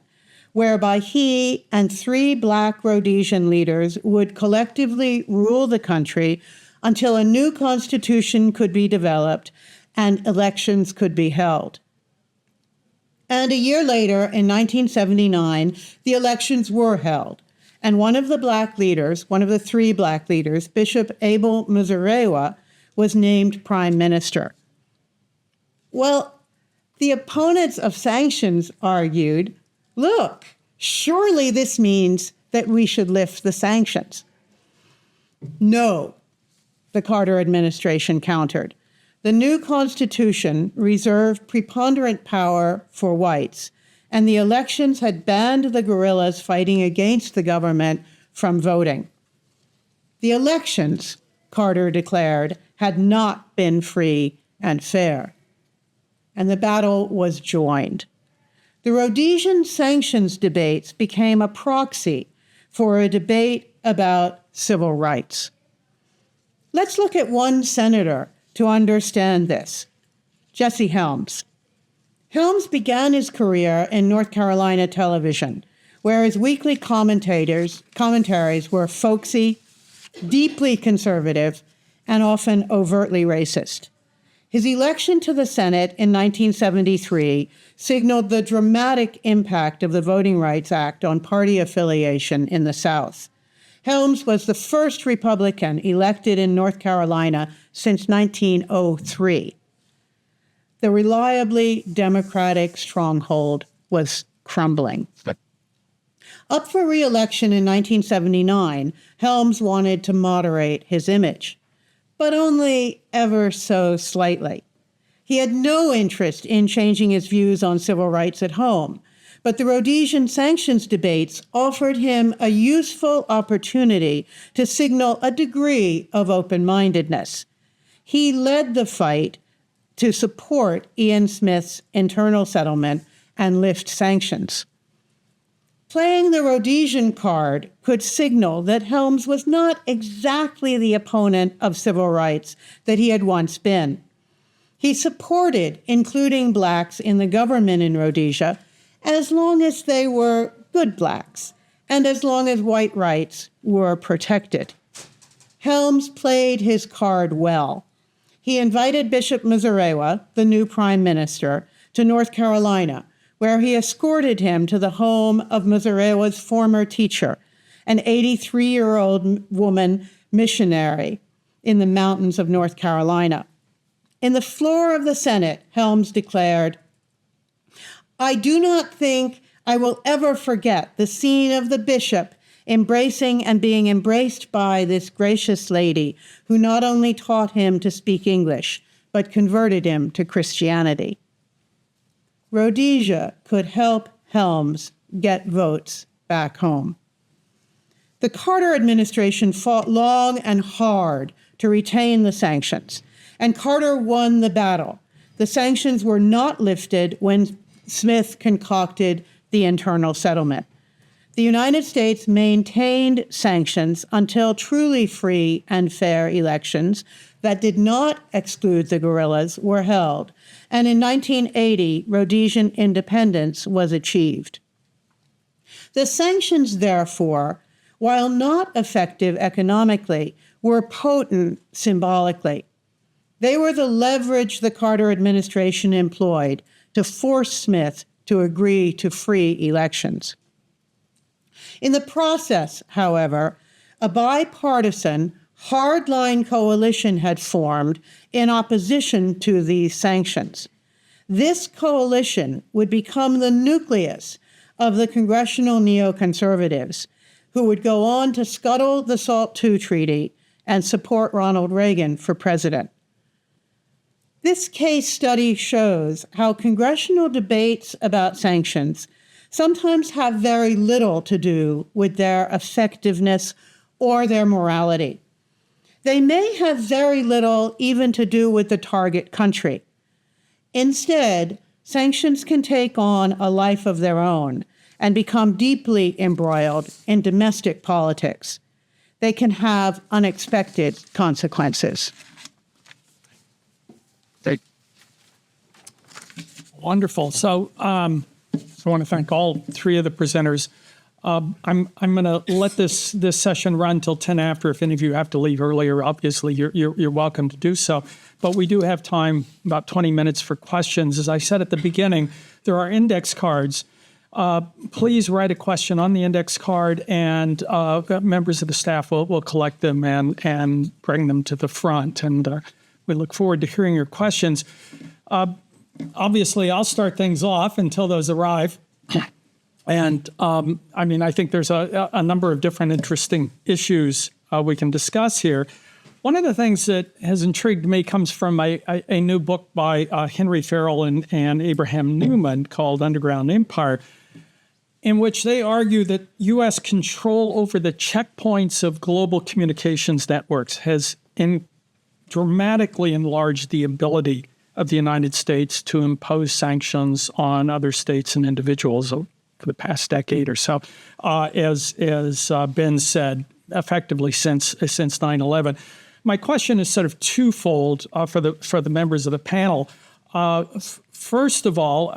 whereby he and 3 Black Rhodesian leaders would collectively rule the country until a new constitution could be developed and elections could be held. And a year later, in 1979, the elections were held, and one of the 3 Black leaders, Bishop Abel Muzorewa, was named prime minister. Well, the opponents of sanctions argued, look, surely this means that we should lift the sanctions. No, the Carter administration countered. The new Constitution reserved preponderant power for whites, and the elections had banned the guerrillas fighting against the government from voting. The elections, Carter declared, had not been free and fair, and the battle was joined. The Rhodesian sanctions debates became a proxy for a debate about civil rights. Let's look at one senator to understand this, Jesse Helms. Helms began his career in North Carolina television, where his weekly commentaries were folksy, deeply conservative, and often overtly racist. His election to the Senate in 1973 signaled the dramatic impact of the Voting Rights Act on party affiliation in the South. Helms was the first Republican elected in North Carolina since 1903. The reliably Democratic stronghold was crumbling. Up for re-election in 1979, Helms wanted to moderate his image, but only ever so slightly. He had no interest in changing his views on civil rights at home, but the Rhodesian sanctions debates offered him a useful opportunity to signal a degree of open-mindedness. He led the fight to support Ian Smith's internal settlement and lift sanctions. Playing the Rhodesian card could signal that Helms was not exactly the opponent of civil rights that he had once been. He supported including Blacks in the government in Rhodesia as long as they were good Blacks and as long as white rights were protected. Helms played his card well. He invited Bishop Muzorewa, the new prime minister, to North Carolina, where he escorted him to the home of Muzorewa's former teacher, an 83-year-old woman missionary in the mountains of North Carolina. In the floor of the Senate, Helms declared, "I do not think I will ever forget the scene of the bishop embracing and being embraced by this gracious lady who not only taught him to speak English, but converted him to Christianity." Rhodesia could help Helms get votes back home. The Carter administration fought long and hard to retain the sanctions. And Carter won the battle. The sanctions were not lifted when Smith concocted the internal settlement. The United States maintained sanctions until truly free and fair elections that did not exclude the guerrillas were held. And in 1980, Rhodesian independence was achieved. The sanctions, therefore, while not effective economically, were potent symbolically. They were the leverage the Carter administration employed to force Smith to agree to free elections. In the process, however, a bipartisan, hardline coalition had formed in opposition to these sanctions. This coalition would become the nucleus of the congressional neoconservatives, who would go on to scuttle the SALT II treaty and support Ronald Reagan for president. This case study shows how congressional debates about sanctions sometimes have very little to do with their effectiveness or their morality. They may have very little even to do with the target country. Instead, sanctions can take on a life of their own and become deeply embroiled in domestic politics. They can have unexpected consequences. Wonderful. So I want to thank all three of the presenters. I'm going to let this session run till 10 after. If any of you have to leave earlier, obviously you're welcome to do so. But we do have time, about 20 minutes for questions. As I said at the beginning, there are index cards. Please write a question on the index card, and members of the staff will collect them and bring them to the front. And we look forward to hearing your questions. Obviously, I'll start things off until those arrive. And I think there's a number of different interesting issues we can discuss here. One of the things that has intrigued me comes from a new book by Henry Farrell and Abraham Newman called Underground Empire, in which they argue that U.S. control over the checkpoints of global communications networks has dramatically enlarged the ability of the United States to impose sanctions on other states and individuals for the past decade or so, as Ben said, effectively since 9/11. My question is sort of twofold for the members of the panel. First of all,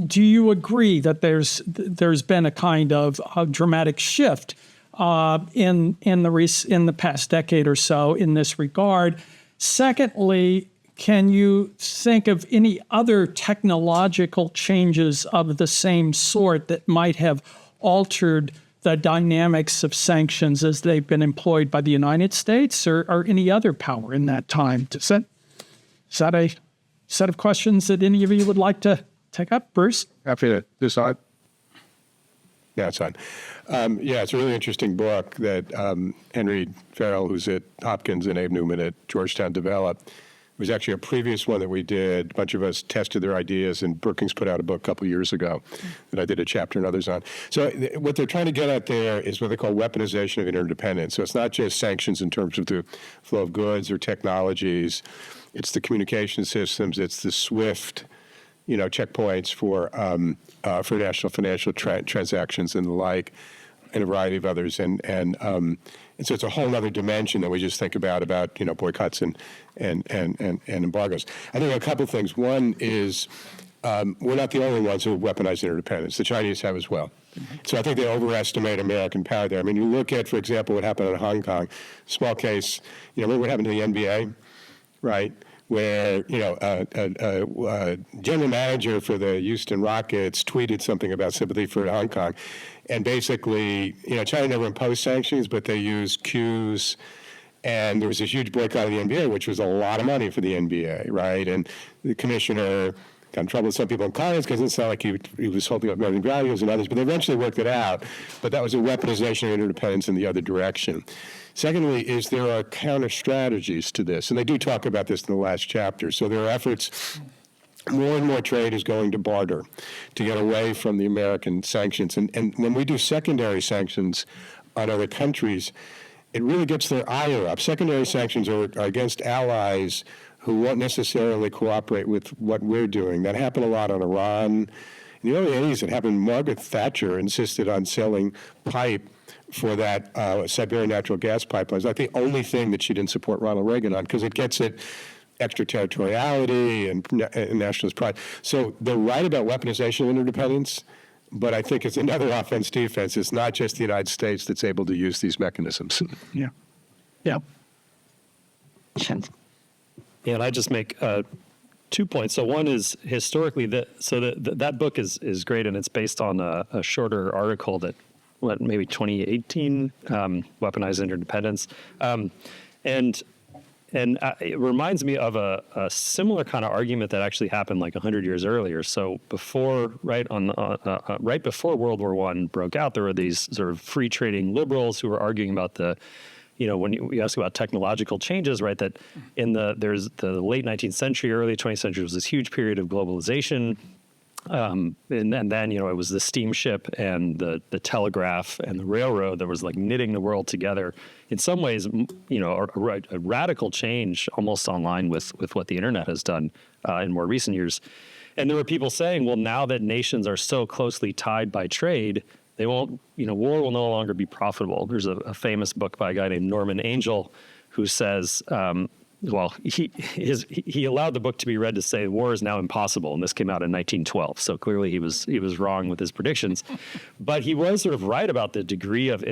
do you agree that there's been a kind of dramatic shift in the past decade or so in this regard? Secondly, can you think of any other technological changes of the same sort that might have altered the dynamics of sanctions as they've been employed by the United States or any other power in that time? Is that a set of questions that any of you would like to take up? Bruce? Happy to. This on? Yeah, it's on. It's a really interesting book that Henry Farrell, who's at Hopkins, and Abe Newman at Georgetown developed. It was actually a previous one that we did. A bunch of us tested their ideas, and Brookings put out a book a couple years ago that I did a chapter and others on. So what they're trying to get at there is what they call weaponization of interdependence. So it's not just sanctions in terms of the flow of goods or technologies. It's the communication systems. It's the SWIFT, checkpoints for national financial transactions and the like, and a variety of others. And so it's a whole other dimension that we just think about boycotts and embargoes. I think a couple of things. One is we're not the only ones who have weaponized interdependence. The Chinese have as well. Mm-hmm. So I think they overestimate American power there. I mean, you look at, for example, what happened in Hong Kong, small case, remember what happened to the NBA, right? Where, a general manager for the Houston Rockets tweeted something about sympathy for Hong Kong. And basically, China never imposed sanctions, but they used cues. And there was a huge boycott of the NBA, which was a lot of money for the NBA, right? And the commissioner got in trouble with some people in Congress because it sounded like he was holding up American values and others, but they eventually worked it out. But that was a weaponization of interdependence in the other direction. Secondly, is there are counter strategies to this, and they do talk about this in the last chapter. So there are efforts. More and more trade is going to barter to get away from the American sanctions. And when we do secondary sanctions on other countries, it really gets their ire up. Secondary sanctions are against allies who won't necessarily cooperate with what we're doing. That happened a lot on Iran. In the early 80s, it happened. Margaret Thatcher insisted on selling pipe for that Siberian natural gas pipelines. That's the only thing that she didn't support Ronald Reagan on, because it gets it extraterritoriality and nationalist pride. So they're right about weaponization of interdependence, but I think it's another offense-defense. It's not just the United States that's able to use these mechanisms. Yeah. Yeah. Yeah, and I just make 2 points. So one is historically that book is great, and it's based on a shorter article that maybe 2018 weaponized interdependence, and it reminds me of a similar kind of argument that actually happened like 100 years earlier. So right before World War I broke out, there were these sort of free trading liberals who were arguing about when you ask about technological changes, right, that there's the late 19th century, early 20th century was this huge period of globalization. And then, it was the steamship and the telegraph and the railroad that was like knitting the world together. In some ways, a radical change almost online with what the internet has done in more recent years. And there were people saying, well, now that nations are so closely tied by trade, they won't, war will no longer be profitable. There's a famous book by a guy named Norman Angell who says, he allowed the book to be read to say war is now impossible, and this came out in 1912. So clearly he was wrong with his predictions, but he was sort of right about the degree of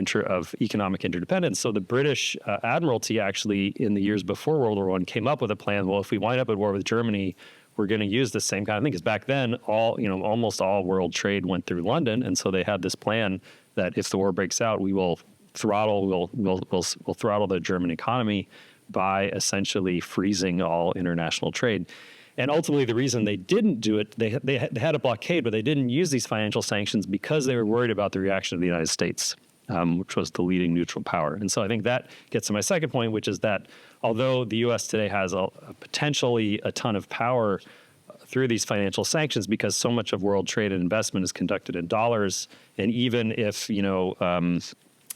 economic interdependence. So the British Admiralty actually, in the years before World War I, came up with a plan. Well, if we wind up at war with Germany, we're going to use the same kind of thing, because back then almost all world trade went through London, and so they had this plan that if the war breaks out, we will throttle the German economy by essentially freezing all international trade. And ultimately, the reason they didn't do it, they had a blockade, but they didn't use these financial sanctions because they were worried about the reaction of the United States, which was the leading neutral power. And so I think that gets to my second point, which is that although the U.S. today has potentially a ton of power through these financial sanctions, because so much of world trade and investment is conducted in dollars, and even if,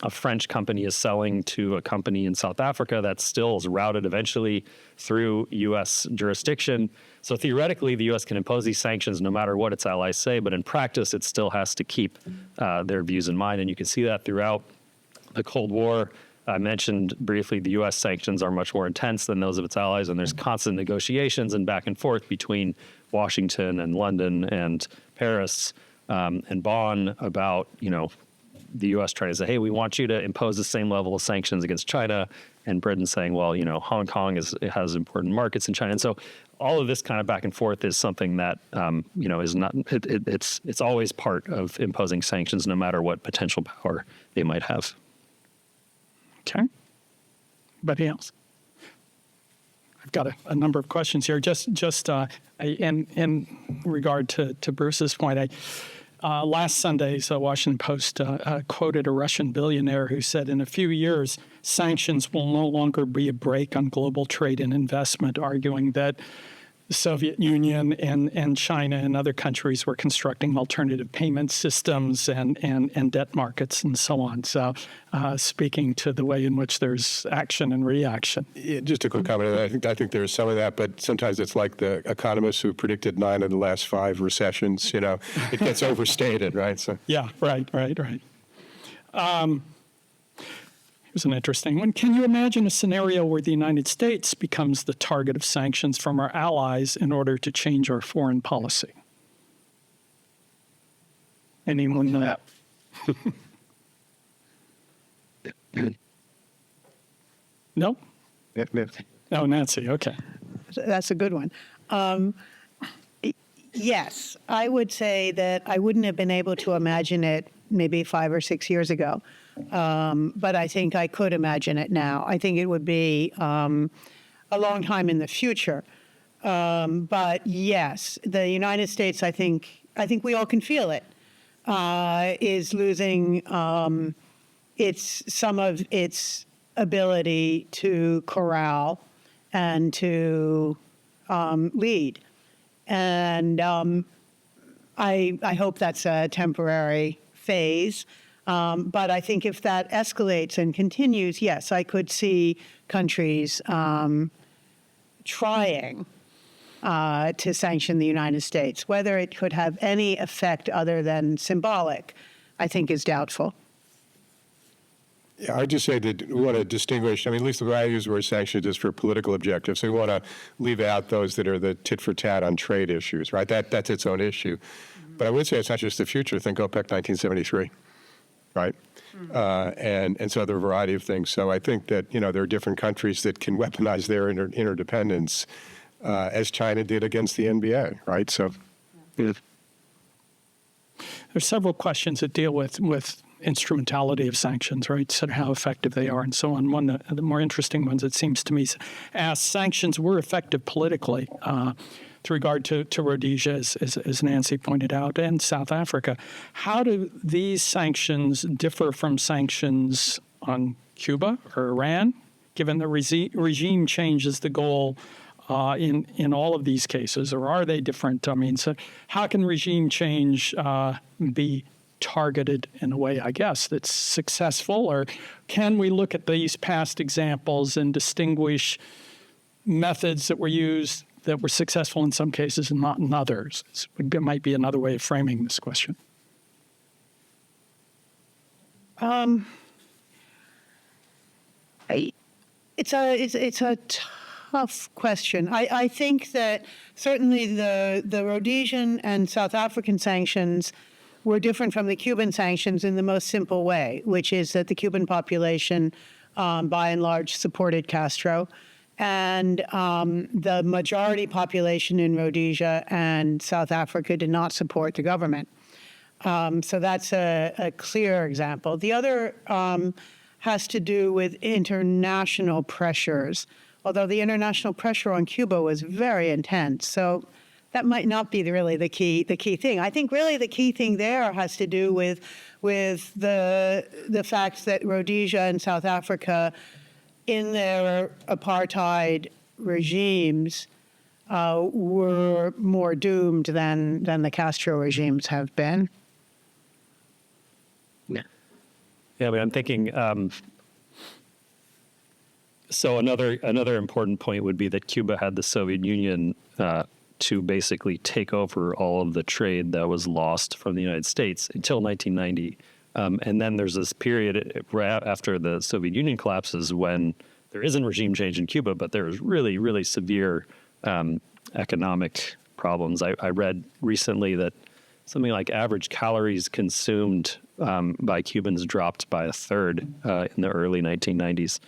a French company is selling to a company in South Africa, that still is routed eventually through U.S. jurisdiction. So theoretically, the U.S. can impose these sanctions no matter what its allies say, but in practice, it still has to keep their views in mind. And you can see that throughout the Cold War. I mentioned briefly the U.S. sanctions are much more intense than those of its allies, and there's constant negotiations and back and forth between Washington and London and Paris and Bonn about, the U.S. trying to say, hey, we want you to impose the same level of sanctions against China, and Britain saying, well, Hong Kong has important markets in China. And so all of this kind of back and forth is something that, is not, it's always part of imposing sanctions, no matter what potential power they might have. Okay. Anybody else? I've got a number of questions here. Just in regard to Bruce's point, last Sunday, the Washington Post quoted a Russian billionaire who said, in a few years, sanctions will no longer be a brake on global trade and investment, arguing that the Soviet Union and China and other countries were constructing alternative payment systems and debt markets and so on. So speaking to the way in which there's action and reaction. Yeah, just a quick comment. I think there is some of that, but sometimes it's like the economists who predicted 9 of the last 5 recessions. It gets overstated, right? So yeah, right. Here's an interesting one. Can you imagine a scenario where the United States becomes the target of sanctions from our allies in order to change our foreign policy? Anyone know? No? Oh, Nancy, okay. That's a good one. Yes, I would say that I wouldn't have been able to imagine it maybe 5 or 6 years ago. But I think I could imagine it now. I think it would be a long time in the future. But yes, the United States, I think we all can feel it, is losing some of its ability to corral and to lead. And I hope that's a temporary phase. But I think if that escalates and continues, yes, I could see countries trying to sanction the United States. Whether it could have any effect other than symbolic, I think is doubtful. Yeah, I'd just say that we want to distinguish, I mean, at least the way I use the word sanctions is for political objectives. So we want to leave out those that are the tit for tat on trade issues, right? That's its own issue. But I would say it's not just the future. Think OPEC 1973, right? And so there are a variety of things. So I think that, there are different countries that can weaponize their interdependence as China did against the NBA, right? So There's several questions that deal with instrumentality of sanctions, right? So how effective they are and so on. One of the more interesting ones, it seems to me, asks, sanctions were effective politically with regard to Rhodesia, as Nancy pointed out, and South Africa. How do these sanctions differ from sanctions on Cuba or Iran, given the regime change is the goal in all of these cases, or are they different? I mean, so how can regime change be targeted in a way, I guess, that's successful? Or can we look at these past examples and distinguish methods that were used that were successful in some cases and not in others? It might be another way of framing this question. It's a tough question. I think that certainly the Rhodesian and South African sanctions were different from the Cuban sanctions in the most simple way, which is that the Cuban population, by and large, supported Castro, and the majority population in Rhodesia and South Africa did not support the government. So that's a clear example. The other has to do with international pressures, although the international pressure on Cuba was very intense. So that might not be really the key thing. I think really the key thing there has to do with the fact that Rhodesia and South Africa, in their apartheid regimes, were more doomed than the Castro regimes have been. Yeah, but I'm thinking. So another important point would be that Cuba had the Soviet Union to basically take over all of the trade that was lost from the United States until 1990. And then there's this period after the Soviet Union collapses when there isn't regime change in Cuba, but there's really, really severe economic problems. I read recently that something like average calories consumed by Cubans dropped by a third in the early 1990s.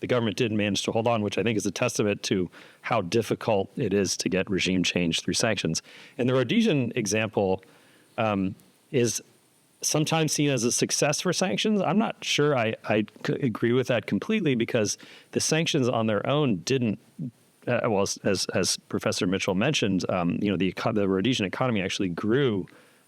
The government did manage to hold on, which I think is a testament to how difficult it is to get regime change through sanctions. And the Rhodesian example is sometimes seen as a success for sanctions. I'm not sure I agree with that completely, because the sanctions on their own didn't, well, as Professor Mitchell mentioned, the Rhodesian economy actually grew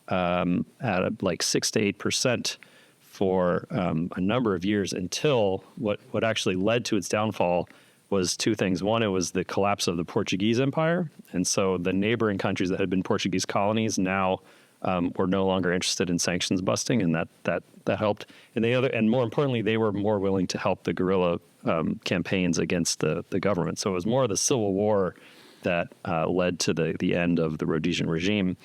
at like 6 to 8% for a number of years, until what actually led to its downfall was two things. One, it was the collapse of the Portuguese Empire. And so the neighboring countries that had been Portuguese colonies now were no longer interested in sanctions busting, and that helped. And more importantly, they were more willing to help the guerrilla campaigns against the government. So it was more of the civil war that led to the end of the Rhodesian regime,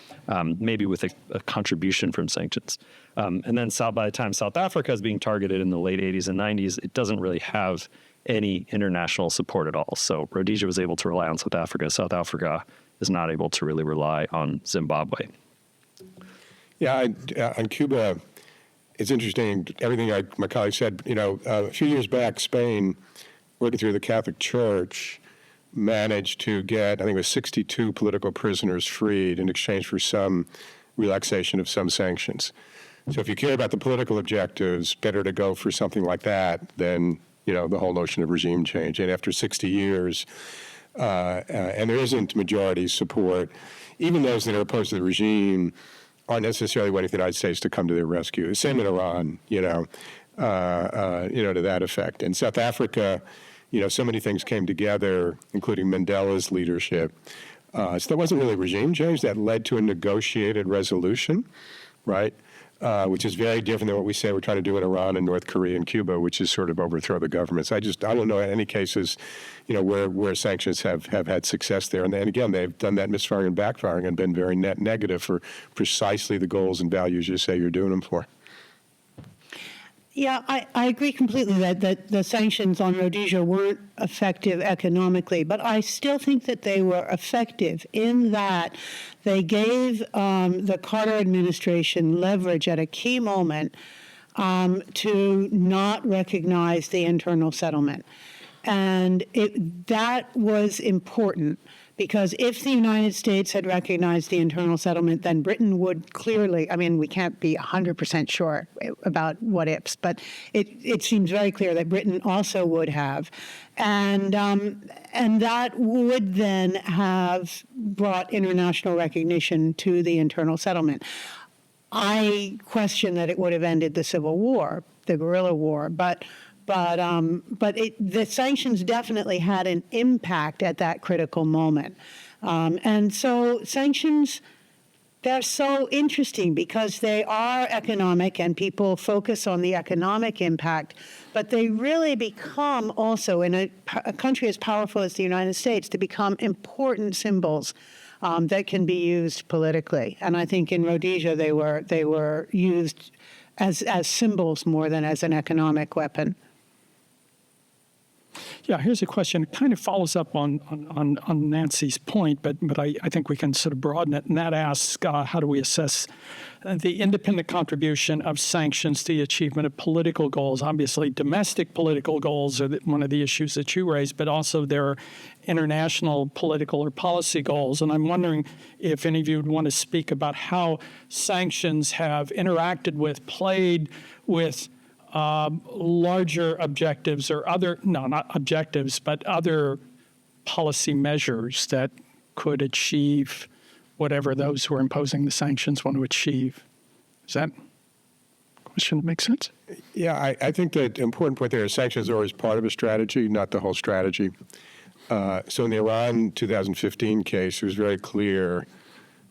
maybe with a contribution from sanctions. And then by the time South Africa is being targeted in the late 80s and 90s, it doesn't really have any international support at all. So Rhodesia was able to rely on South Africa. South Africa is not able to really rely on Zimbabwe. Yeah, on Cuba, it's interesting, everything my colleague said. A few years back, Spain, working through the Catholic Church, managed to get, I think it was 62 political prisoners freed in exchange for some relaxation of some sanctions. So if you care about the political objectives, better to go for something like that than, the whole notion of regime change. And after 60 years, and there isn't majority support, even those that are opposed to the regime aren't necessarily waiting for the United States to come to their rescue. Same in Iran, to that effect. In South Africa, so many things came together, including Mandela's leadership. So there wasn't really regime change that led to a negotiated resolution, right? which is very different than what we say we're trying to do in Iran and North Korea and Cuba, which is sort of overthrow the governments. I don't know any cases, where sanctions have had success there. And again, they've done that misfiring and backfiring and been very net negative for precisely the goals and values you say you're doing them for. Yeah, I agree completely that the sanctions on Rhodesia weren't effective economically, but I still think that they were effective in that they gave the Carter administration leverage at a key moment to not recognize the internal settlement. And that was important, because if the United States had recognized the internal settlement, then Britain would clearly, I mean, we can't be 100% sure about what ifs, but it seems very clear that Britain also would have. And that would then have brought international recognition to the internal settlement. I question that it would have ended the Civil War, the guerrilla war, but the sanctions definitely had an impact at that critical moment. And so sanctions, they're so interesting because they are economic and people focus on the economic impact, but they really become also, in a country as powerful as the United States, to become important symbols that can be used politically. And I think in Rhodesia they were used as symbols more than as an economic weapon. Yeah, here's a question. It kind of follows up on Nancy's point, but I think we can sort of broaden it. And that asks, how do we assess the independent contribution of sanctions to the achievement of political goals? Obviously, domestic political goals are one of the issues that you raised, but also there are international political or policy goals. And I'm wondering if any of you would want to speak about how sanctions have interacted with, played with, larger objectives or not objectives, but other policy measures that could achieve whatever those who are imposing the sanctions want to achieve. Is that a question that makes sense? Yeah, I think the important point there is sanctions are always part of a strategy, not the whole strategy. So in the Iran 2015 case, it was very clear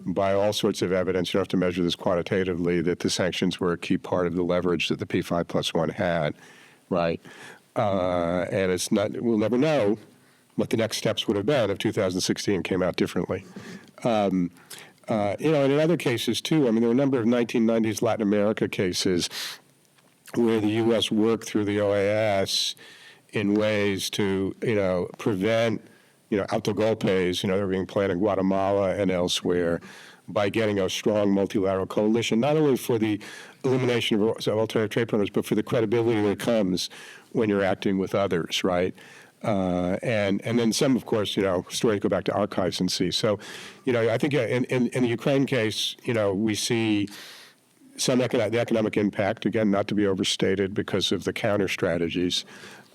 by all sorts of evidence, you don't have to measure this quantitatively, that the sanctions were a key part of the leverage that the P5+1 had, right? And it's not, we'll never know what the next steps would have been if 2016 came out differently. And in other cases too, I mean, there were a number of 1990s Latin America cases where the U.S. worked through the OAS in ways to, prevent autogolpes, that are being planned in Guatemala and elsewhere, by getting a strong multilateral coalition, not only for the elimination of alternative trade partners, but for the credibility that comes when you're acting with others, right? And then some, of course, stories go back to archives and see. So, I think in the Ukraine case, we see some the economic impact, again, not to be overstated because of the counter strategies.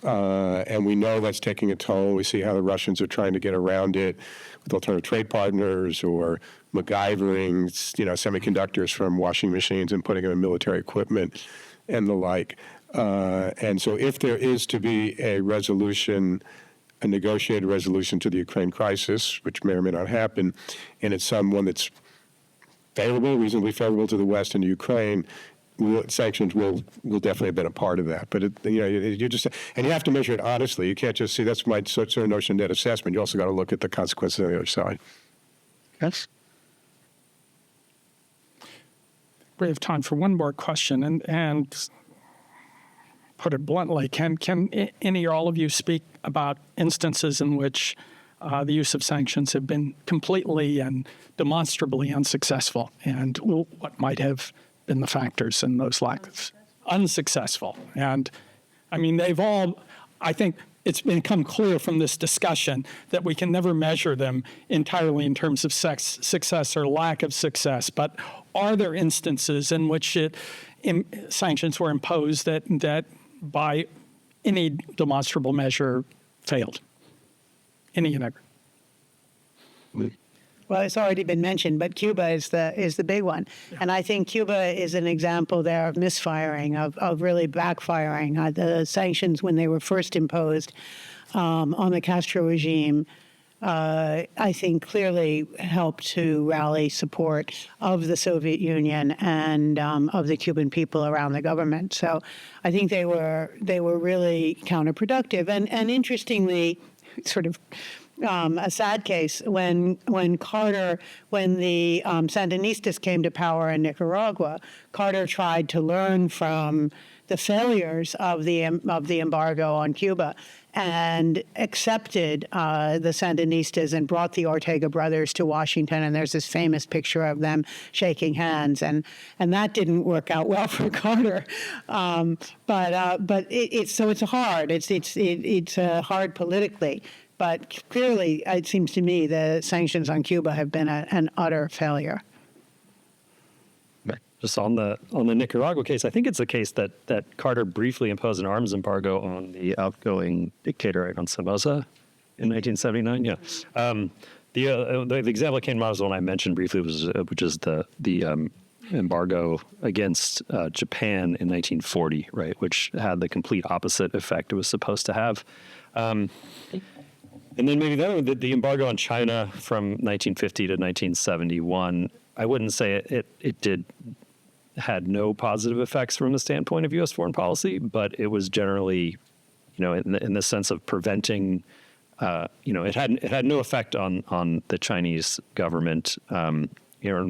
And we know that's taking a toll. We see how the Russians are trying to get around it with alternative trade partners or MacGyvering, semiconductors from washing machines and putting them in military equipment and the like. And so if there is to be a negotiated resolution to the Ukraine crisis, which may or may not happen, and it's someone that's reasonably favorable to the West and to Ukraine, sanctions will definitely have been a part of that. But you just, and you have to measure it honestly. You can't just see that's my sort of notion of net assessment. You also got to look at the consequences on the other side. Yes. We have time for one more question, and put it bluntly, can any or all of you speak about instances in which the use of sanctions have been completely and demonstrably unsuccessful, and what might have been the factors in those lacks? Unsuccessful. And I mean, I think it's become clear from this discussion that we can never measure them entirely in terms of success or lack of success. But are there instances in which sanctions were imposed that by any demonstrable measure failed? Any and every? Well, it's already been mentioned, but Cuba is the big one. Yeah. And I think Cuba is an example there of misfiring, of really backfiring. The sanctions, when they were first imposed on the Castro regime, I think clearly helped to rally support of the Soviet Union and of the Cuban people around the government. So I think they were really counterproductive. And interestingly, sort of a sad case when the Sandinistas came to power in Nicaragua, Carter tried to learn from the failures of the embargo on Cuba and accepted the Sandinistas and brought the Ortega brothers to Washington. And there's this famous picture of them shaking hands, and that didn't work out well for Carter. But it's hard. It's hard politically. But clearly, it seems to me the sanctions on Cuba have been an utter failure. Just on the Nicaragua case, I think it's a case that Carter briefly imposed an arms embargo on the outgoing dictator, right, on Somoza in 1979. Yeah. The example that came to mind was the one I mentioned briefly, which is the embargo against Japan in 1940, right, which had the complete opposite effect it was supposed to have. And then maybe the embargo on China from 1950 to 1971, I wouldn't say it had no positive effects from the standpoint of U.S. foreign policy, but it was generally, in the sense of preventing, it had no effect on the Chinese government, and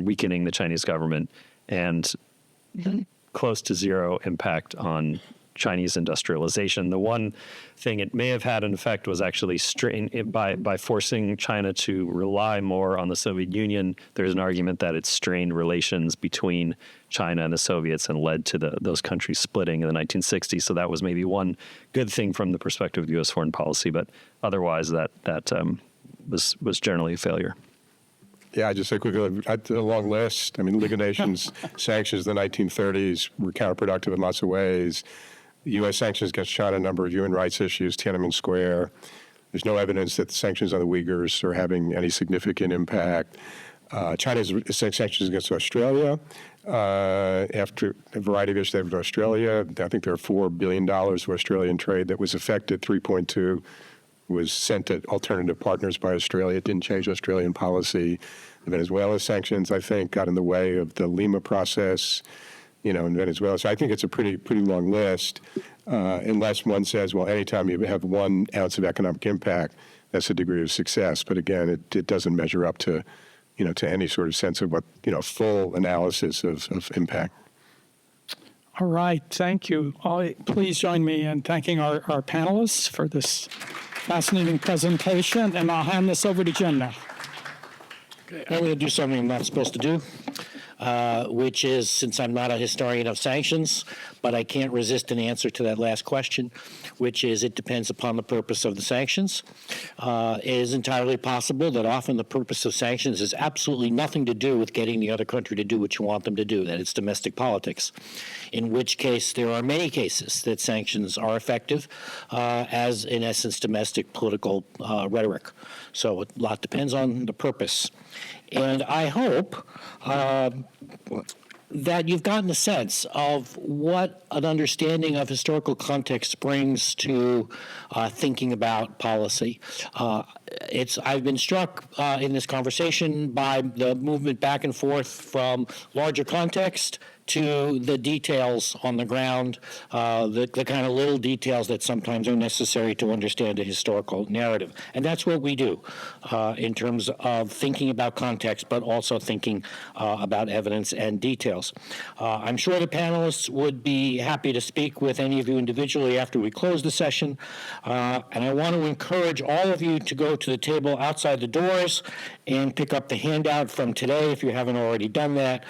weakening the Chinese government, and close to zero impact on Chinese industrialization. The one thing it may have had an effect was actually by forcing China to rely more on the Soviet Union. There's an argument that it strained relations between China and the Soviets and led to those countries splitting in the 1960s. So that was maybe one good thing from the perspective of U.S. foreign policy, but otherwise that was generally a failure. Yeah, I just say quickly, a long list. I mean, League of Nations sanctions in the 1930s were counterproductive in lots of ways. The U.S. sanctions against China, a number of human rights issues, Tiananmen Square. There's no evidence that the sanctions on the Uyghurs are having any significant impact. China's sanctions against Australia, after a variety of issues with Australia, I think there are $4 billion of Australian trade that was affected. 3.2 was sent to alternative partners by Australia. It didn't change Australian policy. The Venezuela sanctions, I think, got in the way of the Lima process, in Venezuela. So I think it's a pretty long list, unless one says, well, anytime you have 1 ounce of economic impact, that's a degree of success. But again, it doesn't measure up to, to any sort of sense of what, full analysis of impact. All right, thank you. Please join me in thanking our panelists for this fascinating presentation, and I'll hand this over to Jen now. I'm going to do something I'm not supposed to do, which is, since I'm not a historian of sanctions, but I can't resist an answer to that last question, which is it depends upon the purpose of the sanctions. It is entirely possible that often the purpose of sanctions has absolutely nothing to do with getting the other country to do what you want them to do, that it's domestic politics, in which case there are many cases that sanctions are effective as, in essence, domestic political rhetoric. So a lot depends on the purpose. And I hope that you've gotten a sense of what an understanding of historical context brings to thinking about policy. I've been struck in this conversation by the movement back and forth from larger context to the details on the ground, the kind of little details that sometimes are necessary to understand a historical narrative. And that's what we do in terms of thinking about context, but also thinking about evidence and details. I'm sure the panelists would be happy to speak with any of you individually after we close the session. And I want to encourage all of you to go to the table outside the doors and pick up the handout from today if you haven't already done that.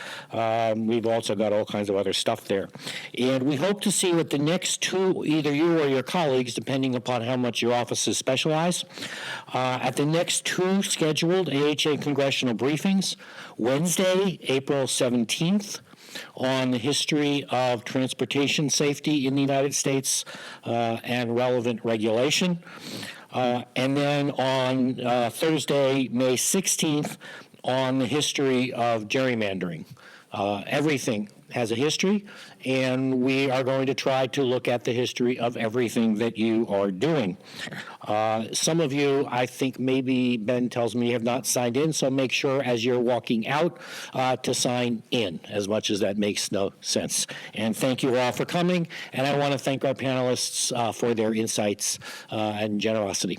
We've also got all kinds of other stuff there. And we hope to see you at the next 2, either you or your colleagues, depending upon how much your offices specialize, at the next 2 scheduled AHA congressional briefings, Wednesday, April 17th, on the history of transportation safety in the United States and relevant regulation. And then on Thursday, May 16th, on the history of gerrymandering Everything has a history, and we are going to try to look at the history of everything that you are doing. Some of you, I think maybe Ben tells me, have not signed in, so make sure as you're walking out to sign in, as much as that makes no sense. And thank you all for coming, and I want to thank our panelists for their insights and generosity.